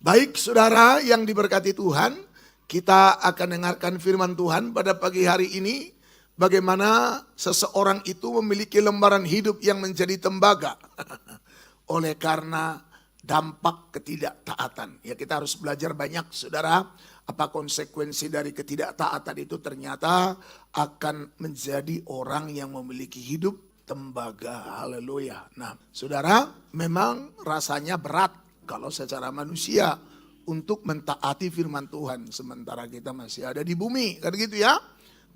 Baik saudara yang diberkati Tuhan, kita akan dengarkan firman Tuhan pada pagi hari ini. Bagaimana seseorang itu memiliki lembaran hidup yang menjadi tembaga. Oleh karena dampak ketidaktaatan. Ya, kita harus belajar banyak saudara. Apa konsekuensi dari ketidaktaatan itu ternyata akan menjadi orang yang memiliki hidup tembaga. Haleluya. Nah saudara, memang rasanya berat kalau secara manusia untuk mentaati firman Tuhan. Sementara kita masih ada di bumi. Kan gitu ya.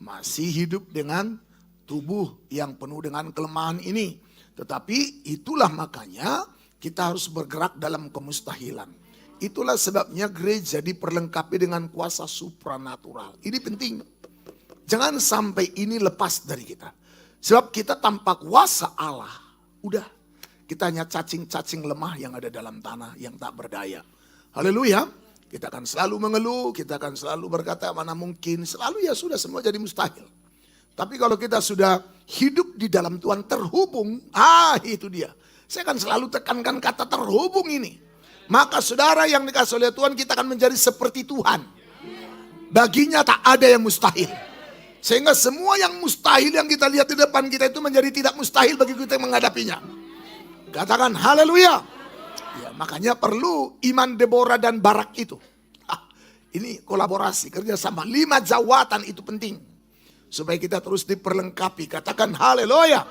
Masih hidup dengan tubuh yang penuh dengan kelemahan ini. Tetapi itulah makanya kita harus bergerak dalam kemustahilan. Itulah sebabnya gereja diperlengkapi dengan kuasa supranatural. Ini penting. Jangan sampai ini lepas dari kita. Sebab kita tanpa kuasa Allah, udah. Kita hanya cacing-cacing lemah yang ada dalam tanah yang tak berdaya. Haleluya. Kita akan selalu mengeluh, kita akan selalu berkata mana mungkin. Selalu ya sudah semua jadi mustahil. Tapi kalau kita sudah hidup di dalam Tuhan terhubung, itu dia. Saya akan selalu tekankan kata terhubung ini. Maka saudara yang dikasih oleh Tuhan, kita akan menjadi seperti Tuhan. Baginya tak ada yang mustahil. Sehingga semua yang mustahil yang kita lihat di depan kita itu menjadi tidak mustahil bagi kita yang menghadapinya. Katakan haleluya. Ya, makanya perlu iman Deborah dan Barak itu. Ini kolaborasi, kerjasama. 5 jawatan itu penting. Supaya kita terus diperlengkapi. Katakan haleluya.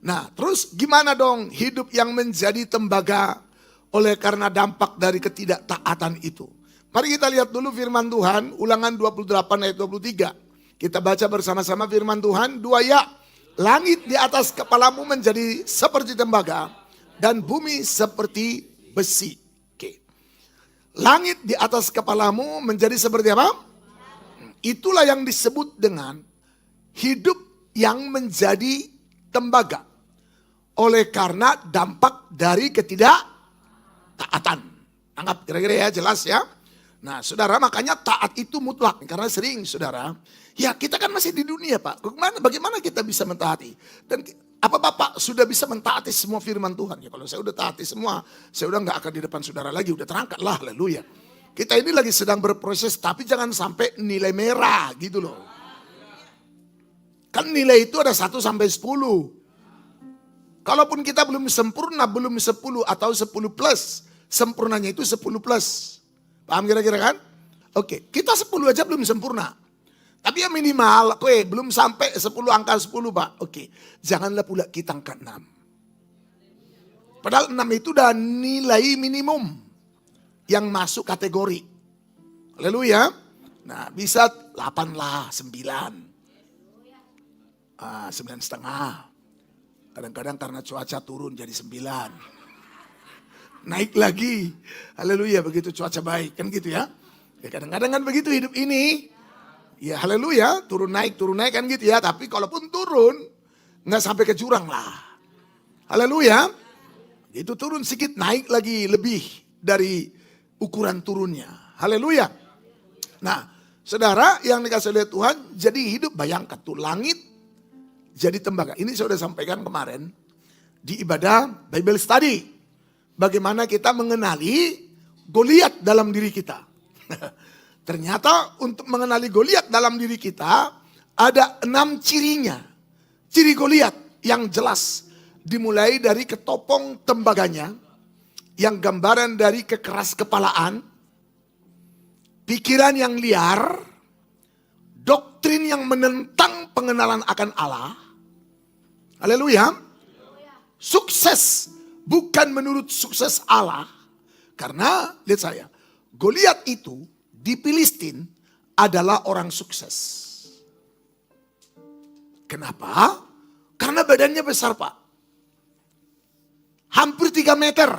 Nah terus gimana dong hidup yang menjadi tembaga oleh karena dampak dari ketidaktaatan itu. Mari kita lihat dulu firman Tuhan, Ulangan 28 ayat 23. Kita baca bersama-sama firman Tuhan, 2 ya. Langit di atas kepalamu menjadi seperti tembaga dan bumi seperti besi. Oke. Langit di atas kepalamu menjadi seperti apa? Itulah yang disebut dengan hidup yang menjadi tembaga. Oleh karena dampak dari ketidaktaatan. Anggap kira-kira ya, jelas ya. Nah saudara, makanya taat itu mutlak. Karena sering saudara, ya kita kan masih di dunia Pak. Bagaimana kita bisa mentaati? Dan apa Bapak sudah bisa mentaati semua firman Tuhan? Ya kalau saya udah taati semua, saya udah gak akan di depan saudara lagi. Udah terangkat lah, haleluya. Kita ini lagi sedang berproses, tapi jangan sampai nilai merah gitu loh. Kan nilai itu ada 1 sampai 10. Kalaupun kita belum sempurna, belum 10 atau 10 plus. Sempurnanya itu 10 plus. Paham kira-kira kan? Oke, kita 10 aja belum sempurna. Tapi ya minimal, belum sampai 10 angka 10 Pak. Oke, janganlah pula kita angka 6. Padahal 6 itu udah nilai minimum yang masuk kategori. Haleluya. Nah bisa 8 lah, 9. 9,5. Kadang-kadang karena cuaca turun jadi 9. Naik lagi. Haleluya, begitu cuaca baik kan gitu ya. Ya kadang-kadang kan begitu hidup ini. Ya haleluya, turun naik kan gitu ya. Tapi kalaupun turun, nggak sampai ke jurang lah. Haleluya. Itu turun sedikit, naik lagi lebih dari ukuran turunnya. Haleluya. Nah saudara yang dikasih oleh Tuhan, jadi hidup bayangkan tuh langit jadi tembaga. Ini saya sudah sampaikan kemarin di ibadah Bible Study. Bagaimana kita mengenali Goliat dalam diri kita. Ternyata untuk mengenali Goliat dalam diri kita ada 6 cirinya. Ciri Goliat yang jelas dimulai dari ketopong tembaganya yang gambaran dari kekeras kepalaan, pikiran yang liar, doktrin yang menentang pengenalan akan Allah. Haleluya. Sukses bukan menurut sukses Allah. Karena lihat saya, Goliat itu di Filistin adalah orang sukses. Kenapa? Karena badannya besar Pak. Hampir 3 meter.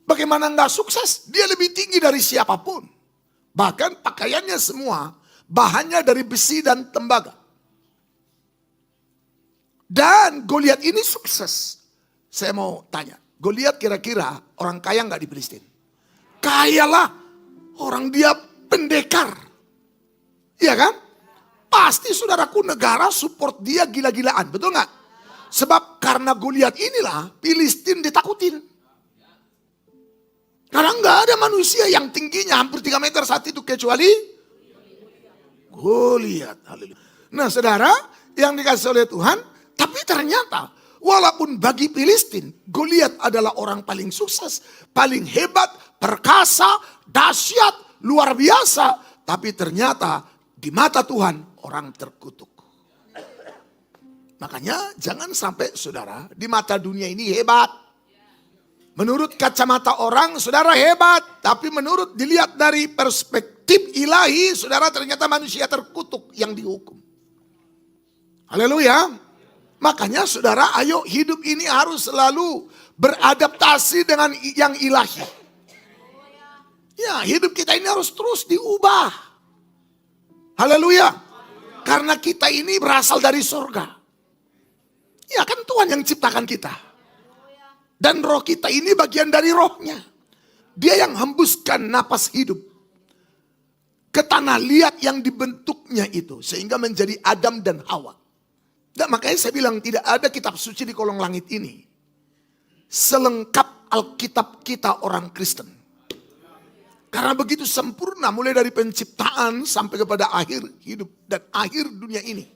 Bagaimana enggak sukses? Dia lebih tinggi dari siapapun. Bahkan pakaiannya semua bahannya dari besi dan tembaga. Dan Goliat ini sukses. Saya mau tanya, Goliat kira-kira orang kaya enggak di Filistin? Kaya lah. Orang dia pendekar. Iya kan? Pasti saudaraku negara support dia gila-gilaan. Betul gak? Sebab karena Goliat inilah Filistin ditakutin. Karena ada manusia yang tingginya hampir 3 meter saat itu kecuali Goliat. Haleluya. Nah saudara, yang dikasih oleh Tuhan, tapi ternyata walaupun bagi Filistin, Goliat adalah orang paling sukses, paling hebat, perkasa, dahsyat, luar biasa. Tapi ternyata di mata Tuhan orang terkutuk. Makanya jangan sampai saudara di mata dunia ini hebat. Menurut kacamata orang saudara hebat. Tapi menurut dilihat dari perspektif ilahi, saudara ternyata manusia terkutuk yang dihukum. Haleluya. Makanya saudara, ayo hidup ini harus selalu beradaptasi dengan yang ilahi. Ya, hidup kita ini harus terus diubah. Haleluya. Karena kita ini berasal dari surga. Ya kan Tuhan yang ciptakan kita. Dan roh kita ini bagian dari rohnya. Dia yang hembuskan napas hidup ke tanah liat yang dibentuknya itu. Sehingga menjadi Adam dan Hawa. Dan makanya saya bilang tidak ada kitab suci di kolong langit ini selengkap Alkitab kita orang Kristen. Karena begitu sempurna mulai dari penciptaan sampai kepada akhir hidup dan akhir dunia ini.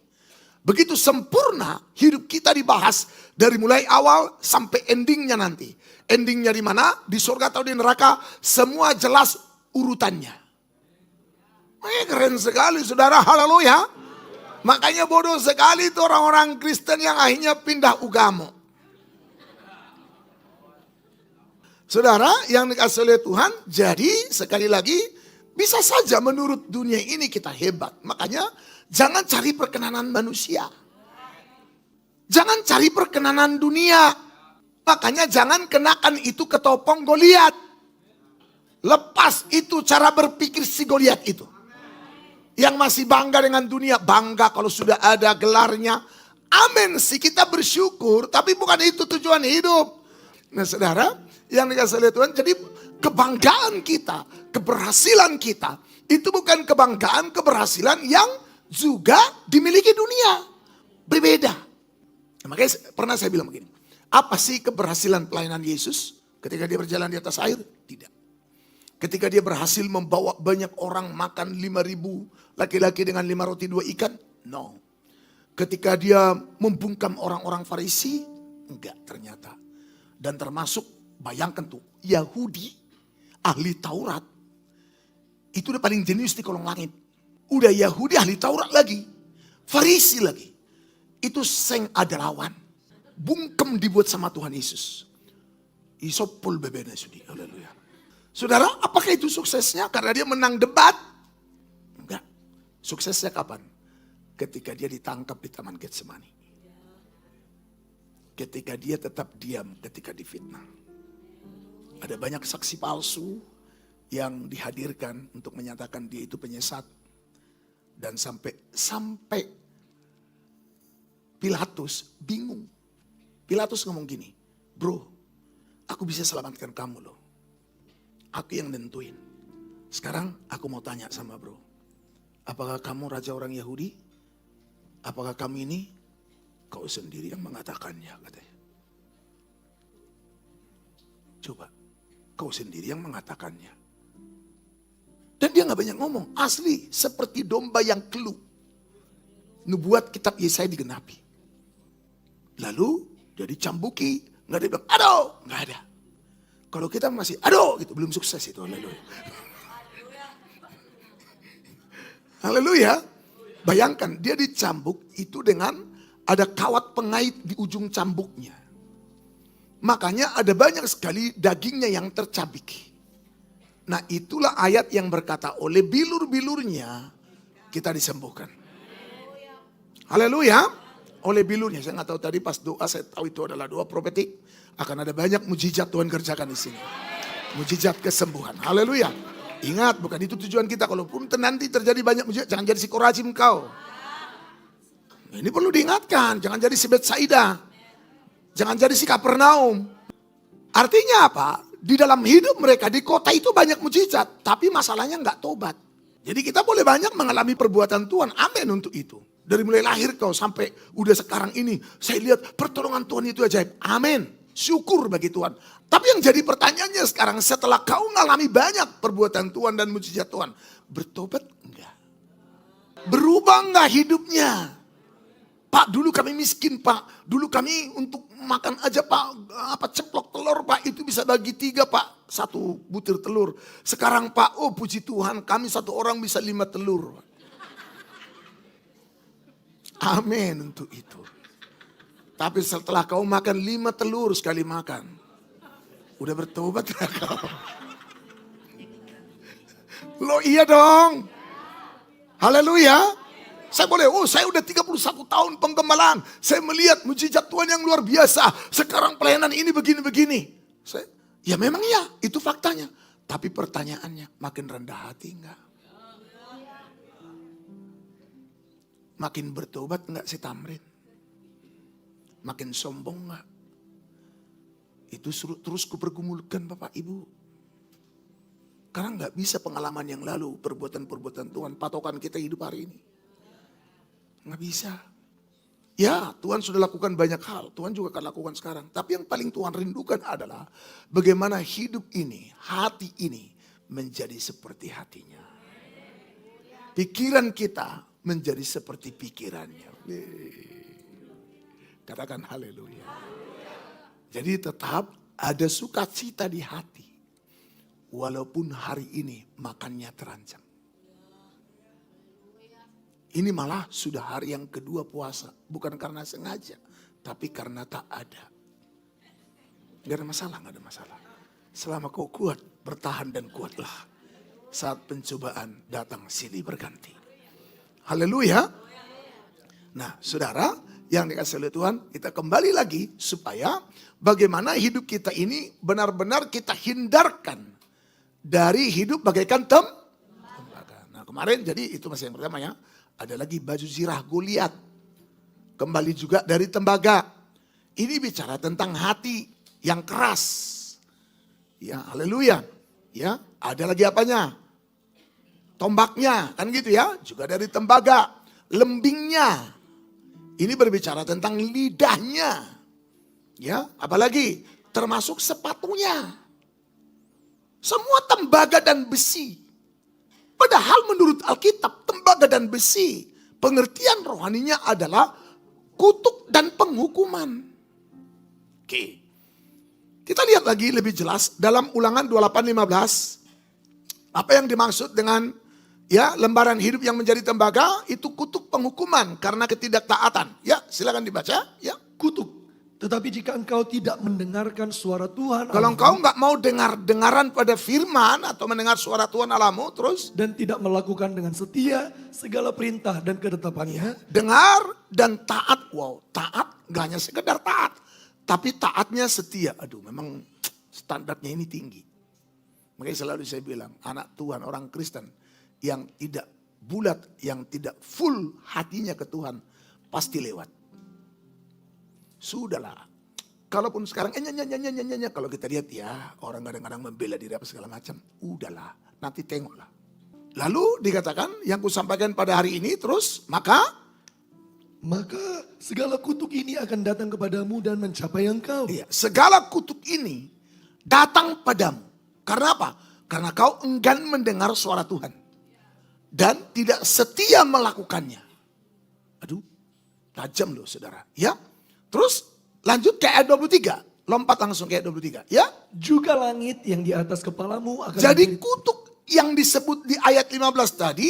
Begitu sempurna hidup kita dibahas dari mulai awal sampai endingnya nanti. Endingnya di mana? Di surga atau di neraka? Semua jelas urutannya. Keren sekali saudara, haleluya. Makanya bodoh sekali itu orang-orang Kristen yang akhirnya pindah agama. Saudara yang dikasih oleh Tuhan, jadi sekali lagi bisa saja menurut dunia ini kita hebat. Makanya jangan cari perkenanan manusia. Jangan cari perkenanan dunia. Makanya jangan kenakan itu ke topong Goliat. Lepas itu cara berpikir si Goliat itu. Yang masih bangga dengan dunia, bangga kalau sudah ada gelarnya. Amin sih, kita bersyukur, tapi bukan itu tujuan hidup. Nah saudara, yang dikasih oleh Tuhan, jadi kebanggaan kita, keberhasilan kita, itu bukan kebanggaan, keberhasilan yang juga dimiliki dunia. Berbeda. Nah, makanya pernah saya bilang begini, apa sih keberhasilan pelayanan Yesus ketika dia berjalan di atas air? Tidak. Ketika dia berhasil membawa banyak orang makan 5.000 laki-laki dengan 5 roti 2 ikan? No. Ketika dia membungkam orang-orang Farisi? Enggak ternyata. Dan termasuk, bayangkan tuh, Yahudi, ahli Taurat. Itu udah paling jenius di kolong langit. Udah Yahudi ahli Taurat lagi. Farisi lagi. Itu seng ada lawan. Bungkem dibuat sama Tuhan Yesus. Isopul bebena sudi. Haleluya. Saudara, apakah itu suksesnya? Karena dia menang debat? Enggak. Suksesnya kapan? Ketika dia ditangkap di Taman Getsemani. Ketika dia tetap diam ketika difitnah. Ada banyak saksi palsu yang dihadirkan untuk menyatakan dia itu penyesat. Dan sampai Pilatus bingung. Pilatus ngomong gini, bro, aku bisa selamatkan kamu loh. Aku yang nentuin. Sekarang aku mau tanya sama bro. Apakah kamu raja orang Yahudi? Apakah kamu ini? Kau sendiri yang mengatakannya katanya. Coba. Kau sendiri yang mengatakannya. Dan dia gak banyak ngomong. Asli seperti domba yang keluh. Nubuat kitab Yesaya digenapi. Lalu dia dicambuki. Gak ada yang bilang aduh. Gak ada. Kalau kita masih, aduh gitu, belum sukses itu. Haleluya. Haleluya. Bayangkan, dia dicambuk itu dengan ada kawat pengait di ujung cambuknya. Makanya ada banyak sekali dagingnya yang tercabik. Nah itulah ayat yang berkata, oleh bilur-bilurnya kita disembuhkan. Haleluya. Oleh bilurnya, saya nggak tahu tadi pas doa, saya tahu itu adalah doa profetik. Akan ada banyak mujizat Tuhan kerjakan di sini. Mujizat kesembuhan. Haleluya. Ingat, bukan itu tujuan kita. Kalaupun nanti terjadi banyak mujizat, jangan jadi si Korajim kau. Ini perlu diingatkan. Jangan jadi si Betsaida. Jangan jadi si Kapernaum. Artinya apa? Di dalam hidup mereka, di kota itu banyak mujizat. Tapi masalahnya nggak tobat. Jadi kita boleh banyak mengalami perbuatan Tuhan. Amin untuk itu. Dari mulai lahir kau sampai udah sekarang ini. Saya lihat pertolongan Tuhan itu ajaib. Amin. syukur bagi Tuhan. Tapi yang jadi pertanyaannya sekarang, setelah kau mengalami banyak perbuatan Tuhan dan mujizat Tuhan, bertobat enggak? Berubah enggak hidupnya? Pak, dulu kami miskin, Pak. Dulu kami untuk makan aja, Pak, ceplok telur, Pak, itu bisa bagi 3, Pak. 1 butir telur. Sekarang, Pak, oh puji Tuhan, kami 1 orang bisa 5 telur. Amin untuk itu. Tapi setelah kau makan 5 telur sekali makan, udah bertobat gak kau? Lo iya dong. Haleluya. Saya udah 31 tahun penggembalaan. Saya melihat mujizat Tuhan yang luar biasa. Sekarang pelayanan ini begini-begini. Ya memang ya, itu faktanya. Tapi pertanyaannya, makin rendah hati enggak? Makin bertobat enggak si Tamrin? Makin sombong enggak? Itu terus kupergumulkan Bapak Ibu. Karena enggak bisa pengalaman yang lalu, perbuatan-perbuatan Tuhan, patokan kita hidup hari ini. Enggak bisa. Ya, Tuhan sudah lakukan banyak hal. Tuhan juga akan lakukan sekarang. Tapi yang paling Tuhan rindukan adalah bagaimana hidup ini, hati ini menjadi seperti hatinya. Pikiran kita menjadi seperti pikirannya. Katakan haleluya. Jadi tetap ada sukacita di hati. Walaupun hari ini makannya terancam. Ini malah sudah hari yang kedua puasa. Bukan karena sengaja. Tapi karena tak ada. Gak ada masalah, gak ada masalah. Selama kau kuat, bertahan dan kuatlah. Saat pencobaan datang silih berganti. Haleluya. Nah saudara, yang dikasih oleh Tuhan, kita kembali lagi supaya bagaimana hidup kita ini benar-benar kita hindarkan dari hidup bagaikan tembaga. Nah kemarin jadi itu masih yang pertama ya. Ada lagi baju zirah Goliat. Kembali juga dari tembaga. Ini bicara tentang hati yang keras. Ya, haleluya. Ya, ada lagi apanya? Tombaknya, kan gitu ya. Juga dari tembaga. Lembingnya. Ini berbicara tentang lidahnya. Ya, apalagi termasuk sepatunya. Semua tembaga dan besi. Padahal menurut Alkitab, tembaga dan besi, pengertian rohaninya adalah kutuk dan penghukuman. Oke. Kita lihat lagi lebih jelas dalam Ulangan 28:15. Apa yang dimaksud dengan ya lembaran hidup yang menjadi tembaga itu kutuk penghukuman karena ketidaktaatan. Ya, silakan dibaca, ya. Kutuk. Tetapi jika engkau tidak mendengarkan suara Tuhan Kalau Allahmu, engkau nggak mau dengaran pada firman atau mendengar suara Tuhan Allahmu, terus dan tidak melakukan dengan setia segala perintah dan ketetapannya, dengar dan taat. Wow, taat gak hanya sekedar taat, tapi taatnya setia. Aduh, memang standarnya ini tinggi. Makanya selalu saya bilang, anak Tuhan, orang Kristen yang tidak bulat, yang tidak full hatinya ke Tuhan, pasti lewat. Sudahlah. Kalaupun sekarang kalau kita lihat ya orang kadang-kadang membela diri apa segala macam, udahlah, nanti tengoklah. Lalu dikatakan yang kusampaikan pada hari ini terus maka segala kutuk ini akan datang kepadamu dan mencapai engkau. iya, segala kutuk ini datang padamu. Karena apa? Karena kau enggan mendengar suara Tuhan dan tidak setia melakukannya. Aduh, tajam loh saudara. Ya. Terus lanjut ke ayat 23. Lompat langsung ke ayat 23. Ya. Juga langit yang di atas kepalamu akan Jadi kutuk yang disebut di ayat 15 tadi.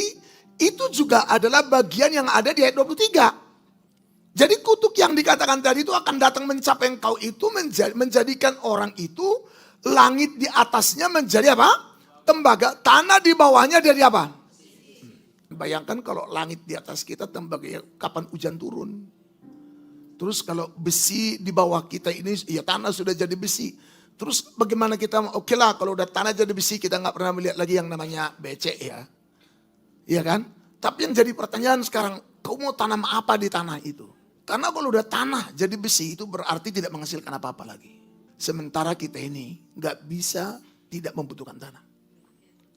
Itu juga adalah bagian yang ada di ayat 23. Jadi kutuk yang dikatakan tadi itu akan datang mencapai engkau itu. Menjadikan orang itu. Langit di atasnya menjadi apa? Tembaga. Tanah di bawahnya dari apa? Bayangkan kalau langit di atas kita tembaga. Ya, kapan hujan turun? Terus kalau besi di bawah kita ini, ya tanah sudah jadi besi. Terus bagaimana kita, oke lah kalau udah tanah jadi besi kita nggak pernah melihat lagi yang namanya becek ya. Iya kan? Tapi yang jadi pertanyaan sekarang, kau mau tanam apa di tanah itu? Karena kalau udah tanah jadi besi itu berarti tidak menghasilkan apa-apa lagi. Sementara kita ini nggak bisa tidak membutuhkan tanah.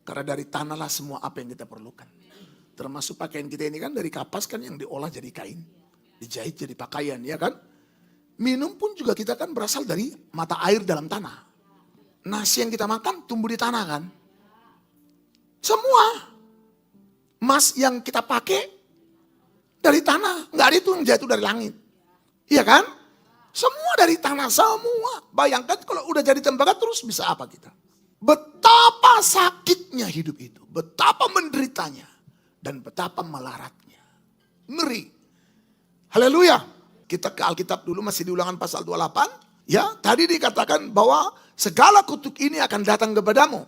Karena dari tanahlah semua apa yang kita perlukan. Termasuk pakaian kita ini kan dari kapas kan yang diolah jadi kain. Dijahit jadi pakaian, ya kan? Minum pun juga kita kan berasal dari mata air dalam tanah. Nasi yang kita makan tumbuh di tanah kan. Semua. Emas yang kita pakai dari tanah. Nggak ada itu yang jatuh dari langit. Iya kan? Semua dari tanah, semua. Bayangkan kalau udah jadi tembaga terus bisa apa kita? Betapa sakitnya hidup itu. Betapa menderitanya. Dan betapa melaratnya. Ngeri. Haleluya. Kita ke Alkitab dulu, masih di Ulangan pasal 28. Ya, tadi dikatakan bahwa segala kutuk ini akan datang kepadamu.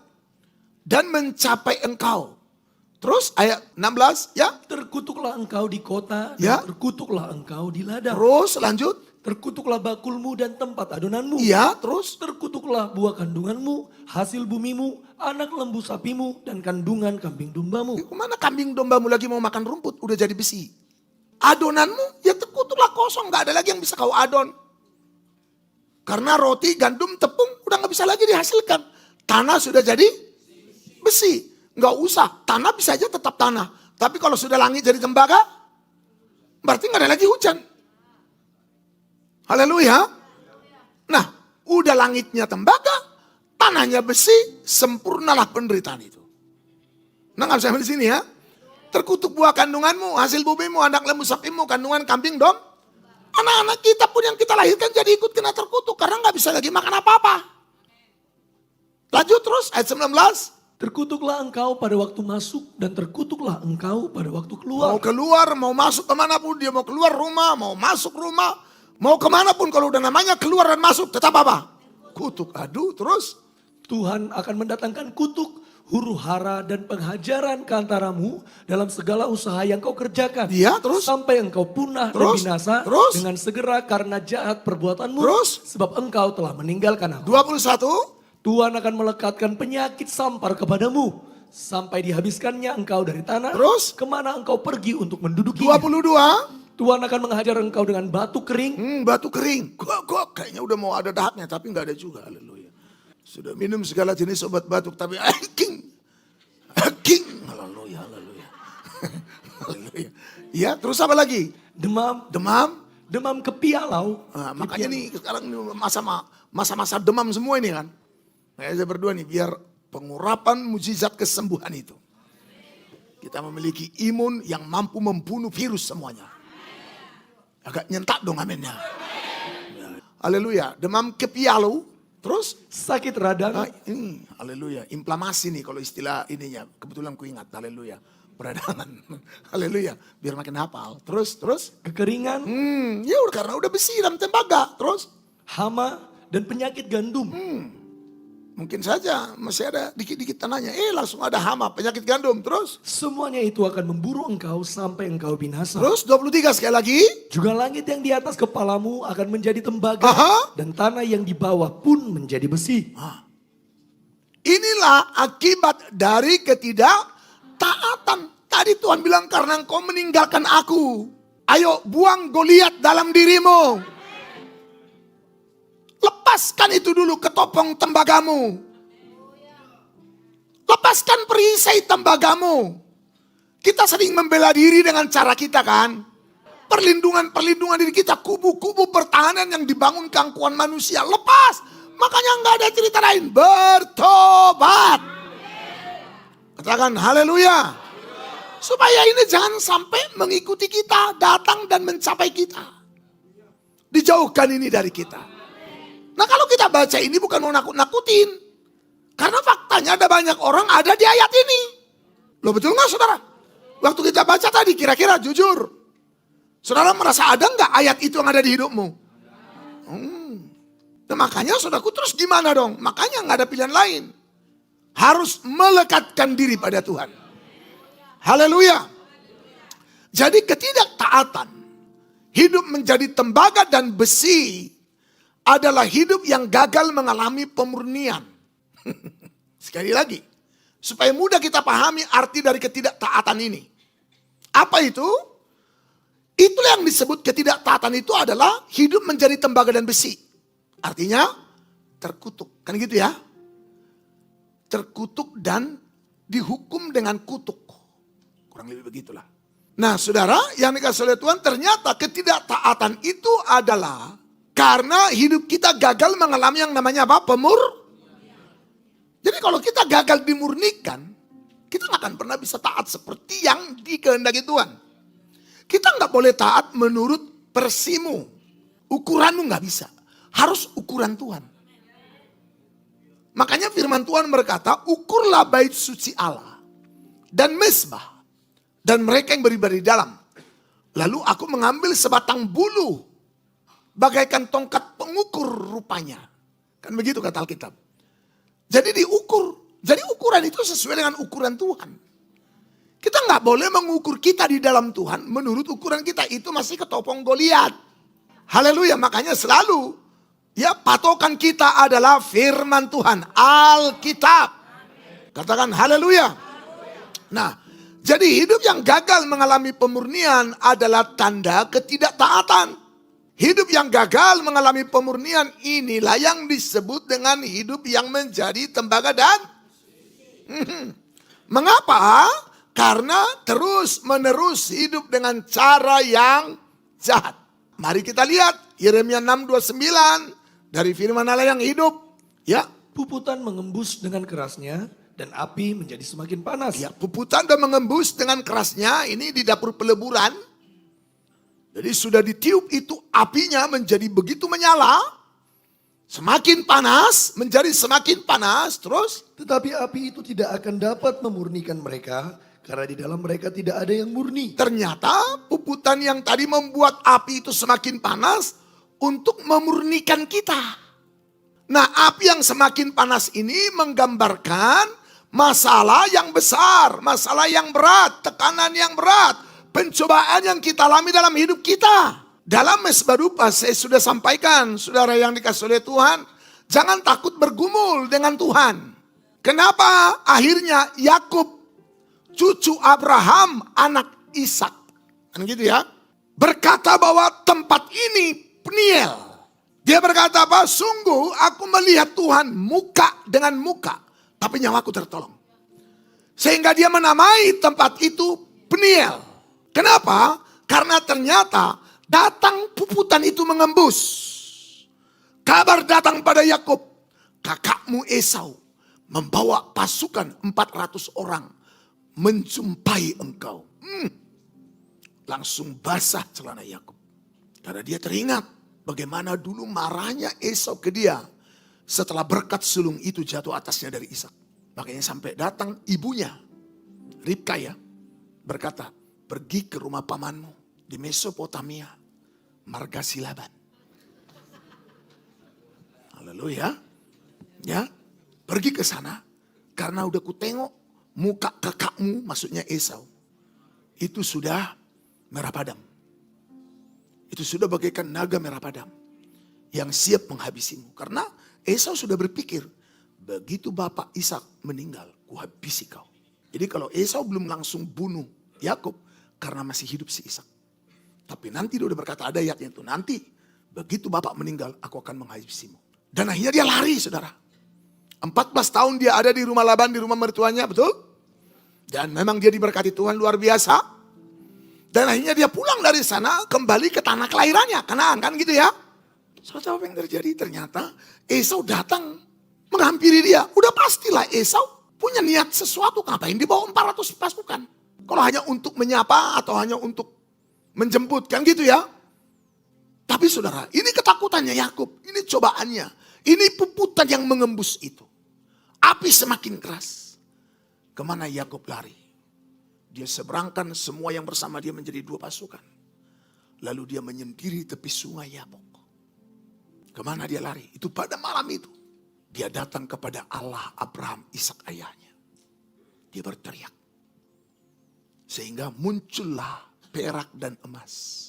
Dan mencapai engkau. Terus ayat 16 ya. Terkutuklah engkau di kota, Ya. dan terkutuklah engkau di ladang. Terus lanjut. Terkutuklah bakulmu dan tempat adonanmu. Iya, terus. Terkutuklah buah kandunganmu, hasil bumimu, anak lembu sapimu, dan kandungan kambing dombamu. Kemana kambing dombamu lagi mau makan rumput? Udah jadi besi. Adonanmu ya terkutuklah kosong. Gak ada lagi yang bisa kau adon. Karena roti, gandum, tepung udah gak bisa lagi dihasilkan. Tanah sudah jadi besi. Gak usah. Tanah bisa aja tetap tanah. Tapi kalau sudah langit jadi tembaga, berarti gak ada lagi hujan. Haleluya. Nah, udah langitnya tembaga, tanahnya besi, sempurnalah penderitaan itu. Nah, nggak sampai di sini ya. Terkutuk buah kandunganmu, hasil bumimu, anak lembu sapimu, kandungan kambing dom. Anak-anak kita pun yang kita lahirkan jadi ikut kena terkutuk karena nggak bisa lagi makan apa-apa. Lanjut terus ayat 19. Terkutuklah engkau pada waktu masuk dan terkutuklah engkau pada waktu keluar. Mau keluar, mau masuk kemanapun dia, mau keluar rumah, mau masuk rumah, mau kemanapun kalau udah namanya keluar dan masuk tetap apa? Kutuk. Aduh terus. Tuhan akan mendatangkan kutuk, huru hara dan penghajaran ke antaramu dalam segala usaha yang kau kerjakan. Iya, terus? Sampai engkau punah Terus? dan binasa Terus? dengan segera karena jahat perbuatanmu. Terus? Sebab engkau telah meninggalkan aku. 21. Tuhan akan melekatkan penyakit sampar kepadamu. Sampai dihabiskannya engkau dari tanah. Terus? Kemana engkau pergi untuk menduduki. 22. Tuhan akan menghajar engkau dengan batu kering. Batu kering. Gua kayaknya udah mau ada dahaknya tapi nggak ada juga. Haleluya. Sudah minum segala jenis obat batuk tapi king. Haleluya, haleluya. Haleluya. Ya, terus apa lagi? Demam. Demam. Kepialau. Nah, makanya nih sekarang masa-masa demam semua ini kan. Nah, saya berdua nih biar pengurapan mujizat kesembuhan itu. Kita memiliki imun yang mampu membunuh virus semuanya. Agak nyentak dong aminnya. Haleluya. Demam kepialu. Terus? Sakit radang. Nah, ini haleluya. Inflamasi nih kalau istilah ininya. Kebetulan ku ingat. Haleluya. Peradangan. Haleluya. Biar makin hafal. Terus? Kekeringan. Ya udah karena udah besi dalam tembaga. Terus? Hama dan penyakit gandum. Mungkin saja masih ada dikit-dikit tanahnya. Langsung ada hama, penyakit gandum. Terus? Semuanya itu akan memburu engkau sampai engkau binasa. Terus 23 sekali lagi. Juga langit yang di atas kepalamu akan menjadi tembaga. Aha. Dan tanah yang di bawah pun menjadi besi. Inilah akibat dari ketidaktaatan. Tadi Tuhan bilang karena engkau meninggalkan aku. Ayo buang Goliat dalam dirimu. Lepaskan itu dulu ketopong tembagamu. Lepaskan perisai tembagamu. Kita sering membela diri dengan cara kita kan. Perlindungan diri kita. Kubu-kubu pertahanan yang dibangun keangkuhan manusia. Lepas. Makanya nggak ada cerita lain. Bertobat. Katakan haleluya. Supaya ini jangan sampai mengikuti kita. Datang dan mencapai kita. Dijauhkan ini dari kita. Nah kalau kita baca ini bukan mau nakut-nakutin. Karena faktanya ada banyak orang ada di ayat ini. Loh betul gak saudara? Waktu kita baca tadi kira-kira jujur. Saudara merasa ada gak ayat itu yang ada di hidupmu? Nah, makanya saudaraku terus gimana dong? Makanya gak ada pilihan lain. Harus melekatkan diri pada Tuhan. Haleluya. Jadi ketidaktaatan. Hidup menjadi tembaga dan besi. Adalah hidup yang gagal mengalami pemurnian. Sekali lagi. Supaya mudah kita pahami arti dari ketidaktaatan ini. Apa itu? Itulah yang disebut ketidaktaatan itu adalah hidup menjadi tembaga dan besi. Artinya terkutuk. Kan gitu ya. Terkutuk dan dihukum dengan kutuk. Kurang lebih begitulah. Nah saudara yang dikasih oleh Tuhan ternyata ketidaktaatan itu adalah Karena hidup kita gagal mengalami yang namanya apa? Jadi kalau kita gagal dimurnikan, kita nggak akan pernah bisa taat seperti yang dikehendaki Tuhan. Kita nggak boleh taat menurut versimu. Ukuranmu nggak bisa. Harus ukuran Tuhan. Makanya firman Tuhan berkata, ukurlah bait suci Allah dan mezbah dan mereka yang beribadah di dalam. Lalu aku mengambil sebatang bulu bagaikan tongkat pengukur rupanya. Kan begitu kata Alkitab. Jadi diukur. Jadi ukuran itu sesuai dengan ukuran Tuhan. Kita nggak boleh mengukur kita di dalam Tuhan menurut ukuran kita. Itu masih ketopong Goliat. Haleluya. Makanya selalu patokan kita adalah firman Tuhan. Alkitab. Katakan haleluya. Nah, jadi hidup yang gagal mengalami pemurnian adalah tanda ketidaktaatan. Hidup yang gagal mengalami pemurnian inilah yang disebut dengan hidup yang menjadi tembaga dan mengapa? Karena terus menerus hidup dengan cara yang jahat. Mari kita lihat Yeremia 6:29 dari firman Allah yang hidup. Ya, Puputan mengembus dengan kerasnya dan api menjadi semakin panas. ya, puputan dan mengembus dengan kerasnya ini di dapur peleburan. Jadi sudah ditiup itu apinya menjadi begitu menyala. Semakin panas, menjadi semakin panas. Terus? Tetapi api itu tidak akan dapat memurnikan mereka. Karena di dalam mereka tidak ada yang murni. Ternyata puputan yang tadi membuat api itu semakin panas untuk memurnikan kita. Nah, api yang semakin panas ini menggambarkan masalah yang besar, masalah yang berat, tekanan yang berat. Pencobaan yang kita alami dalam hidup kita. Dalam mezbah dupa saya sudah sampaikan, saudara yang dikasih oleh Tuhan, jangan takut bergumul dengan Tuhan. Kenapa? Akhirnya Yakub, cucu Abraham, anak Ishak, kan gitu ya, berkata bahwa tempat ini Peniel. Dia berkata apa? Sungguh aku melihat Tuhan muka dengan muka, tapi nyawaku tertolong. Sehingga dia menamai tempat itu Peniel. Kenapa? Karena ternyata datang puputan itu mengembus. Kabar datang pada Yakub, kakakmu Esau membawa pasukan 400 orang menjumpai engkau. Langsung basah celana Yakub. Karena dia teringat bagaimana dulu marahnya Esau ke dia setelah berkat sulung itu jatuh atasnya dari Ishak. Makanya sampai datang ibunya, Ribka ya, berkata, pergi ke rumah pamanmu di Mesopotamia, margasi Laban. Haleluya. Ya, pergi ke sana karena udah kutengok muka kakakmu, maksudnya Esau, itu sudah merah padam. Itu sudah bagaikan naga merah padam yang siap menghabisimu. Karena Esau sudah berpikir, begitu bapak Ishak meninggal, kuhabisi kau. Jadi kalau Esau belum langsung bunuh Yakub, karena masih hidup si Ishak. Tapi nanti dia udah berkata, ada ayatnya itu, nanti begitu bapak meninggal, aku akan menghabisimu. Dan akhirnya dia lari, saudara. 14 tahun dia ada di rumah Laban, di rumah mertuanya, betul? Dan memang dia diberkati Tuhan luar biasa. Dan akhirnya dia pulang dari sana, kembali ke tanah kelahirannya, Kanaan, kan gitu ya. Saudara, apa yang terjadi? Ternyata Esau datang menghampiri dia. Udah pastilah Esau punya niat sesuatu, ngapain dibawa 400 pasukan. Kalau hanya untuk menyapa atau hanya untuk menjemput, kan gitu ya. Tapi saudara, ini ketakutannya Yakub, ini cobaannya. Ini puputan yang mengembus itu. Api semakin keras. Kemana Yakub lari? Dia seberangkan semua yang bersama dia menjadi 2 pasukan. Lalu dia menyendiri tepi sungai Yabok. Kemana dia lari? Itu pada malam itu. Dia datang kepada Allah Abraham, Ishak ayahnya. Dia berteriak. Sehingga muncullah perak dan emas.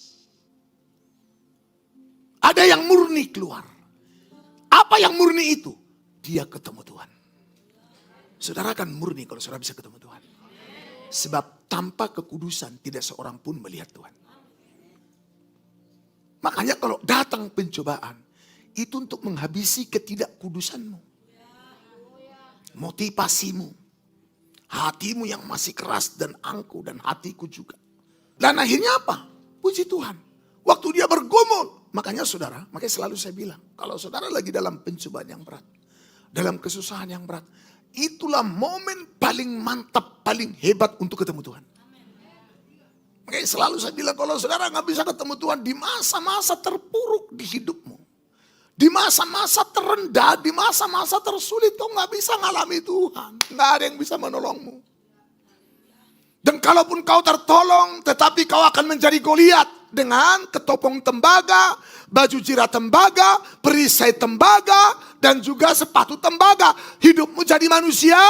Ada yang murni keluar. Apa yang murni itu? Dia ketemu Tuhan. Saudara kan murni kalau saudara bisa ketemu Tuhan. Sebab tanpa kekudusan tidak seorang pun melihat Tuhan. Makanya kalau datang pencobaan, itu untuk menghabisi ketidakkudusanmu. Motivasimu. Hatimu yang masih keras dan angkuh, dan hatiku juga. Dan akhirnya apa? Puji Tuhan. Waktu dia bergumul, Makanya saudara, makanya selalu saya bilang, kalau saudara lagi dalam pencobaan yang berat, dalam kesusahan yang berat, itulah momen paling mantap, paling hebat untuk ketemu Tuhan. Makanya selalu saya bilang, kalau saudara nggak bisa ketemu Tuhan di masa-masa terpuruk di hidupmu, di masa-masa terendah, di masa-masa tersulit, kau nggak bisa ngalami Tuhan. Nggak ada yang bisa menolongmu. Dan kalaupun kau tertolong, tetapi kau akan menjadi Goliat dengan ketopong tembaga, baju jerat tembaga, perisai tembaga, dan juga sepatu tembaga. Hidupmu jadi manusia.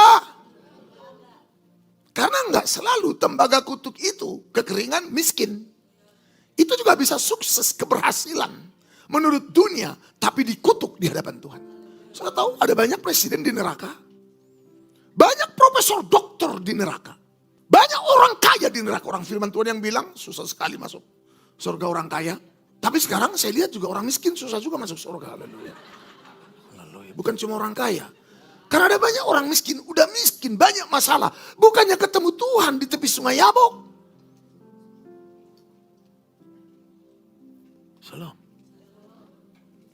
Karena nggak selalu tembaga kutuk itu kekeringan, miskin. Itu juga bisa sukses, keberhasilan menurut dunia, tapi dikutuk di hadapan Tuhan. Saya tahu ada banyak presiden di neraka, banyak profesor doktor di neraka, banyak orang kaya di neraka. Orang firman Tuhan yang bilang susah sekali masuk surga orang kaya. Tapi sekarang saya lihat juga orang miskin susah juga masuk surga. Haleluya. Haleluya. Bukan cuma orang kaya. Karena ada banyak orang miskin, udah miskin, banyak masalah. Bukannya ketemu Tuhan di tepi sungai Yabok. Salam.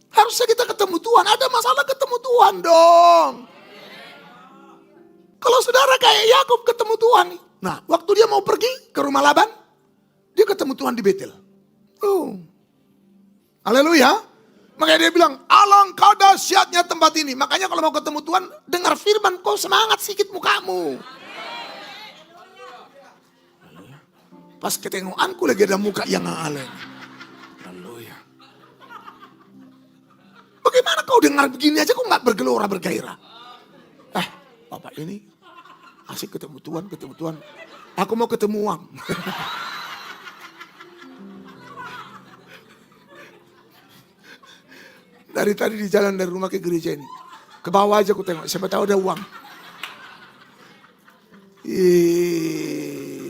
Harusnya kita ketemu Tuhan, ada masalah ketemu Tuhan dong. Kalau saudara kayak Yakub ketemu Tuhan. Nah, waktu dia mau pergi ke rumah Laban, dia ketemu Tuhan di Betel. Haleluya. Makanya dia bilang, alangkah dahsyatnya tempat ini. Makanya kalau mau ketemu Tuhan, dengar firman, kau semangat sikit mukamu. Pas ketengoanku lagi ada muka yang ngaleng. Haleluya. Bagaimana kau dengar begini aja, kau gak bergelora, bergairah. Bapak ini asik ketemu Tuhan. Aku mau ketemu uang. Dari tadi di jalan dari rumah ke gereja ini, ke bawah aja aku tengok, siapa tahu ada uang.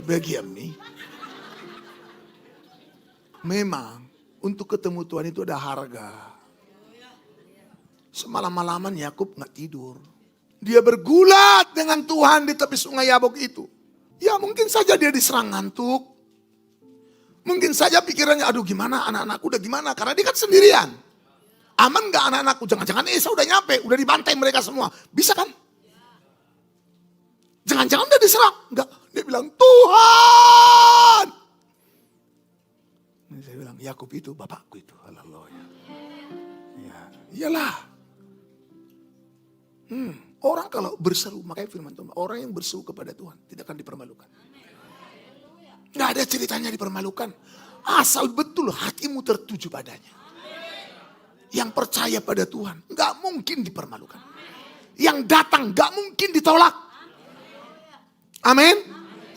Bagi Ami, memang untuk ketemu Tuhan itu ada harga. Semalam-malaman Yakub nggak tidur, dia bergulat dengan Tuhan di tepi sungai Yabok itu. Ya mungkin saja dia diserang ngantuk, mungkin saja pikirannya, aduh gimana anak-anakku udah gimana, karena dia kan sendirian. Aman gak anak-anakku? Jangan-jangan Esau udah nyampe, udah dibantai mereka semua. Bisa kan? Jangan-jangan udah diserang. Enggak, dia bilang Tuhan. Saya bilang Yakub itu bapakku itu. Haleluya. Ya, iyalah. Orang kalau berseru, makanya firman Tuhan, orang yang berseru kepada Tuhan tidak akan dipermalukan. Gak ada ceritanya dipermalukan. Asal betul hatimu tertuju padanya. Yang percaya pada Tuhan gak mungkin dipermalukan. Yang datang gak mungkin ditolak. Amin.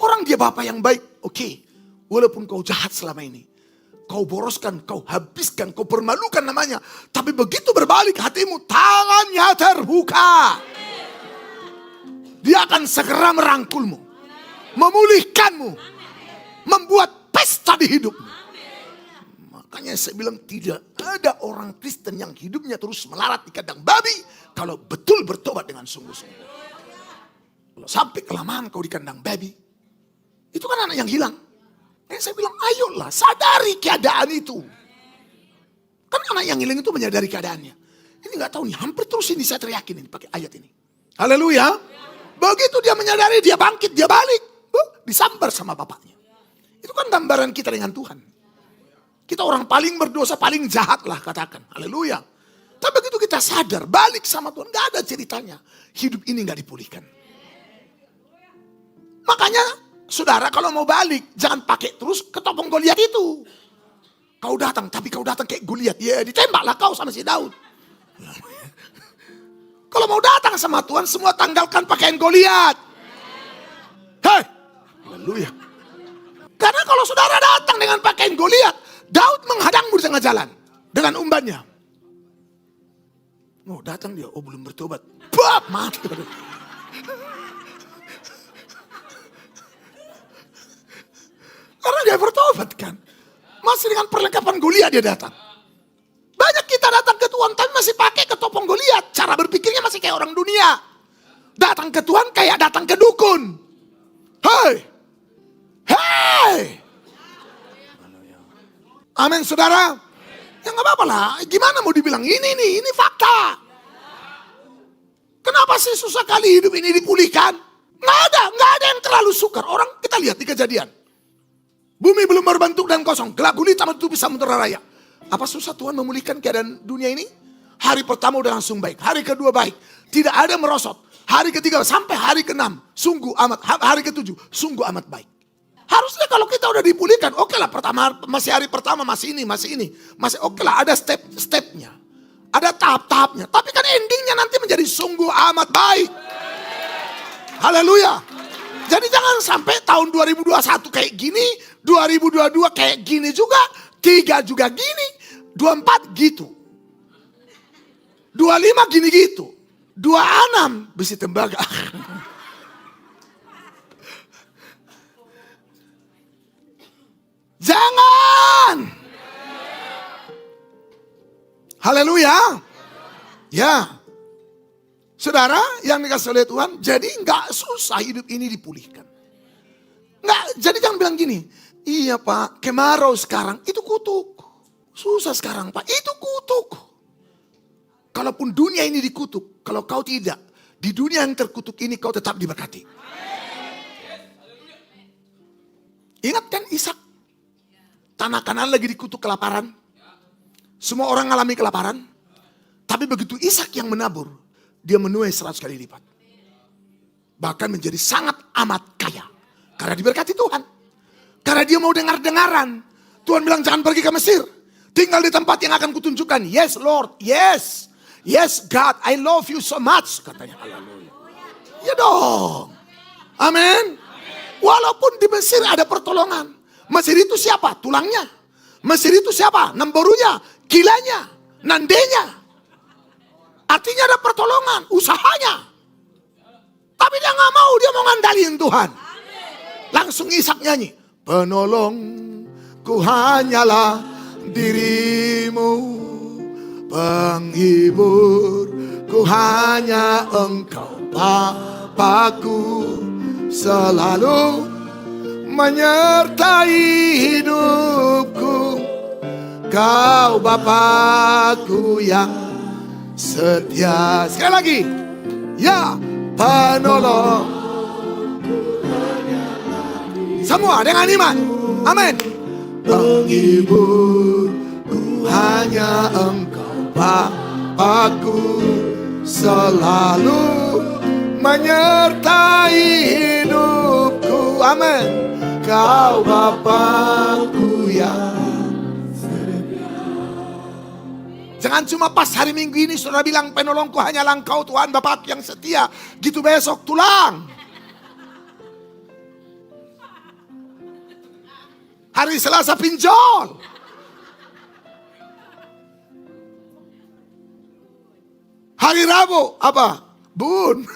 Orang dia Bapa yang baik. Oke. Walaupun kau jahat selama ini, kau boroskan, kau habiskan, kau permalukan namanya. Tapi begitu berbalik hatimu, tangannya terbuka. Dia akan segera merangkulmu, memulihkanmu, membuat pesta di hidupmu. Makanya saya bilang tidak ada orang Kristen yang hidupnya terus melarat di kandang babi kalau betul bertobat dengan sungguh-sungguh. Kalau sampai kelamaan kau di kandang babi, itu kan anak yang hilang. Saya bilang ayolah sadari keadaan itu. Kan anak yang hilang itu menyadari keadaannya. Ini gak tahu nih, hampir terus ini saya teriakin ini pakai ayat ini. Haleluya. Begitu dia menyadari, dia bangkit, dia balik. Disambar sama bapaknya. Itu kan gambaran kita dengan Tuhan. Kita orang paling berdosa, paling jahat lah katakan. Haleluya. Tapi begitu kita sadar, balik sama Tuhan, gak ada ceritanya. Hidup ini gak dipulihkan. Makanya saudara kalau mau balik, jangan pakai terus ketopong Goliat itu. Kau datang, tapi kau datang kayak Goliat. Ya ditembaklah kau sama si Daud. Kalau mau datang sama Tuhan, semua tanggalkan pakaian Goliat. Hei, haleluya. Karena kalau saudara datang dengan pakaian Goliat, Daud menghadangmu di tengah jalan dengan umbannya. Oh datang dia, belum bertobat. Bap, mati. Karena dia bertobat kan. Masih dengan perlengkapan Goliat dia datang. Banyak kita datang ke Tuhan tapi masih pakai ketopong Goliat. Cara berpikirnya masih kayak orang dunia. Datang ke Tuhan kayak datang ke dukun. Hei. Hei. Amin saudara. Ya nggak apa-apa lah. Gimana mau dibilang ini fakta. Kenapa sih susah kali hidup ini dipulihkan? Nggak ada yang terlalu sukar. Orang kita lihat di Kejadian. Bumi belum berbentuk dan kosong. Gelap gulita menutupi samudera raya. Apa susah Tuhan memulihkan keadaan dunia ini? Hari pertama udah langsung baik. Hari kedua baik. Tidak ada merosot. Hari ketiga sampai hari keenam. Sungguh amat. Hari ketujuh. Sungguh amat baik. Harusnya kalau kita udah dipulihkan. Oke lah masih hari pertama masih ini. Masih oke lah ada step-stepnya. Ada tahap-tahapnya. Tapi kan endingnya nanti menjadi sungguh amat baik. Haleluya. Jadi jangan sampai tahun 2021 kayak gini. 2022 kayak gini juga. 3 juga gini. 24 gitu. 25 gini gitu. 26 besi tembaga. Jangan. Haleluya. Ya. Saudara yang dikasih oleh Tuhan, jadi nggak susah hidup ini dipulihkan. Nggak, jadi jangan bilang gini, iya Pak, kemarau sekarang itu kutuk. Susah sekarang Pak, itu kutuk. Kalaupun dunia ini dikutuk, kalau kau tidak, di dunia yang terkutuk ini kau tetap diberkati. Ingat kan Ishak? Tanah Kanaan lagi dikutuk kelaparan. Semua orang mengalami kelaparan. Tapi begitu Ishak yang menabur, dia menuai 100 kali lipat. Bahkan menjadi sangat amat kaya. Karena diberkati Tuhan. Karena dia mau dengar-dengaran. Tuhan bilang jangan pergi ke Mesir. Tinggal di tempat yang akan kutunjukkan. Yes Lord, yes. Yes God, I love you so much. Katanya haleluya. Ya dong. Amin. Walaupun di Mesir ada pertolongan. Mesir itu siapa? Tulangnya. Mesir itu siapa? Nemborunya, kilanya, nandenya. Artinya ada pertolongan, usahanya. Tapi dia gak mau, dia mau ngandalin Tuhan. Langsung Ishak nyanyi. Penolongku hanyalah dirimu. Penghiburku hanya engkau Bapakku. Selalu menyertai hidupku. Kau Bapakku yang setia. Sekali lagi. Ya, penolong. Semua dengan iman. Amin. Penghiburku hanya engkau Bapakku. Selalu menyertai hidupku. Amin. Kau Bapakku yang setia. Jangan cuma pas hari Minggu ini saudara bilang penolongku hanyalah engkau Tuhan Bapak yang setia. Gitu besok tulang. Hari Selasa pinjol. Hari Rabu apa? Bun.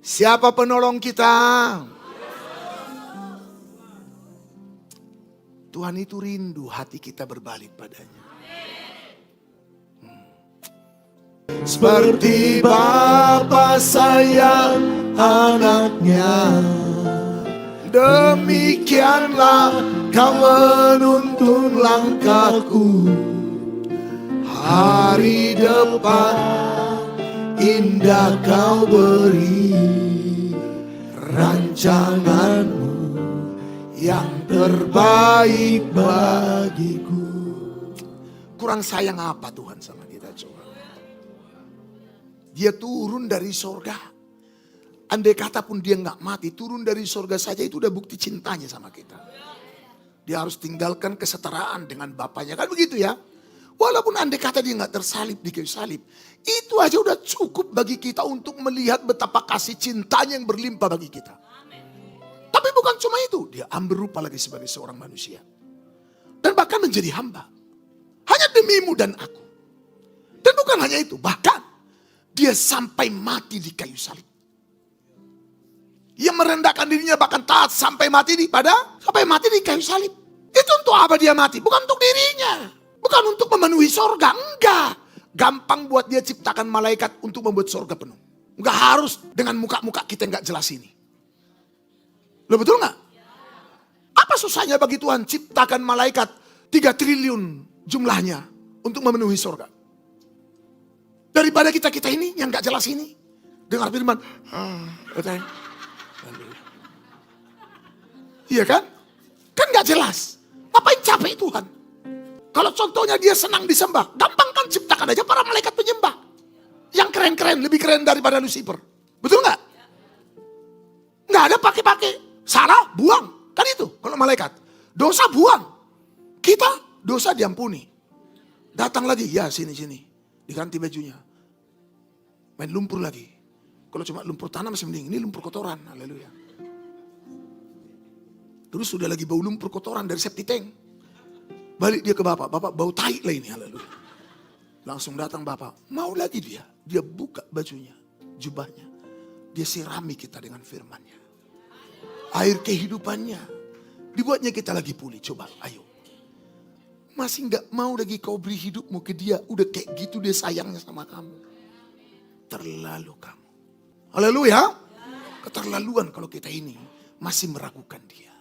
Siapa penolong kita? Tuhan itu rindu hati kita berbalik padanya. Seperti Bapa sayang anaknya, demikianlah kau menuntun langkahku. Hari depan indah kau beri, rancanganmu yang terbaik bagiku. Kurang sayang apa Tuhan sama kita coba? Dia turun dari sorga. Andai kata pun dia nggak mati, turun dari sorga saja itu udah bukti cintanya sama kita. Dia harus tinggalkan kesetaraan dengan Bapaknya, kan begitu ya? Walaupun andai kata dia nggak tersalib di kayu salib, itu aja udah cukup bagi kita untuk melihat betapa kasih cintanya yang berlimpah bagi kita. Tapi bukan cuma itu, dia ambil rupa lagi sebagai seorang manusia. Dan bahkan menjadi hamba. Hanya demimu dan aku. Dan bukan hanya itu, bahkan dia sampai mati di kayu salib. Ia merendahkan dirinya bahkan taat sampai mati di kayu salib. Itu untuk apa dia mati? Bukan untuk dirinya. Bukan untuk memenuhi sorga, enggak. Gampang buat dia ciptakan malaikat untuk membuat sorga penuh. Enggak harus dengan muka-muka kita enggak jelas ini. Lo betul enggak? Apa susahnya bagi Tuhan ciptakan malaikat 3 triliun jumlahnya untuk memenuhi surga? Daripada kita ini yang gak jelas ini. Dengar firman. Iya kan? Kan gak jelas. Ngapain capek Tuhan? Kalau contohnya dia senang disembah. Gampang kan ciptakan aja para malaikat penyembah. Yang keren-keren, lebih keren daripada Lucifer. Betul gak? Gak ada pakai-pakai. Salah, buang. Kan itu kalau malaikat. Dosa buang. Kita dosa diampuni. Datang lagi, ya sini. Diganti bajunya. Main lumpur lagi. Kalau cuma lumpur tanah masih mending. Ini lumpur kotoran, haleluya. Terus sudah lagi bau lumpur kotoran dari septic tank. Balik dia ke bapak bau tai lah ini, haleluya. Langsung datang bapak, mau lagi dia. Dia buka bajunya, jubahnya. Dia sirami kita dengan firman-Nya. Air kehidupannya. Dibuatnya kita lagi pulih, coba ayo. Masih gak mau lagi kau beri hidupmu ke dia. Udah kayak gitu dia sayangnya sama kamu. Terlalu kamu. Haleluya. Keterlaluan kalau kita ini masih meragukan dia.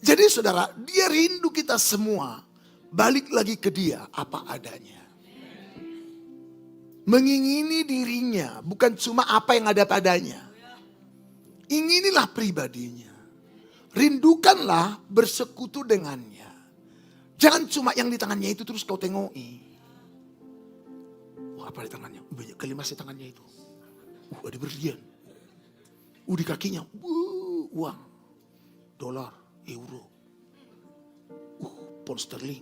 Jadi saudara, dia rindu kita semua balik lagi ke dia apa adanya. Mengingini dirinya, bukan cuma apa yang ada padanya. Inginilah pribadinya. Rindukanlah bersekutu dengannya. Jangan cuma yang di tangannya itu terus kau tengoki. Wah, apa di tangannya? Banyak kali masih tangannya itu. Ada berlian. Di kakinya. Uang. Dolar. Euro. Pound sterling.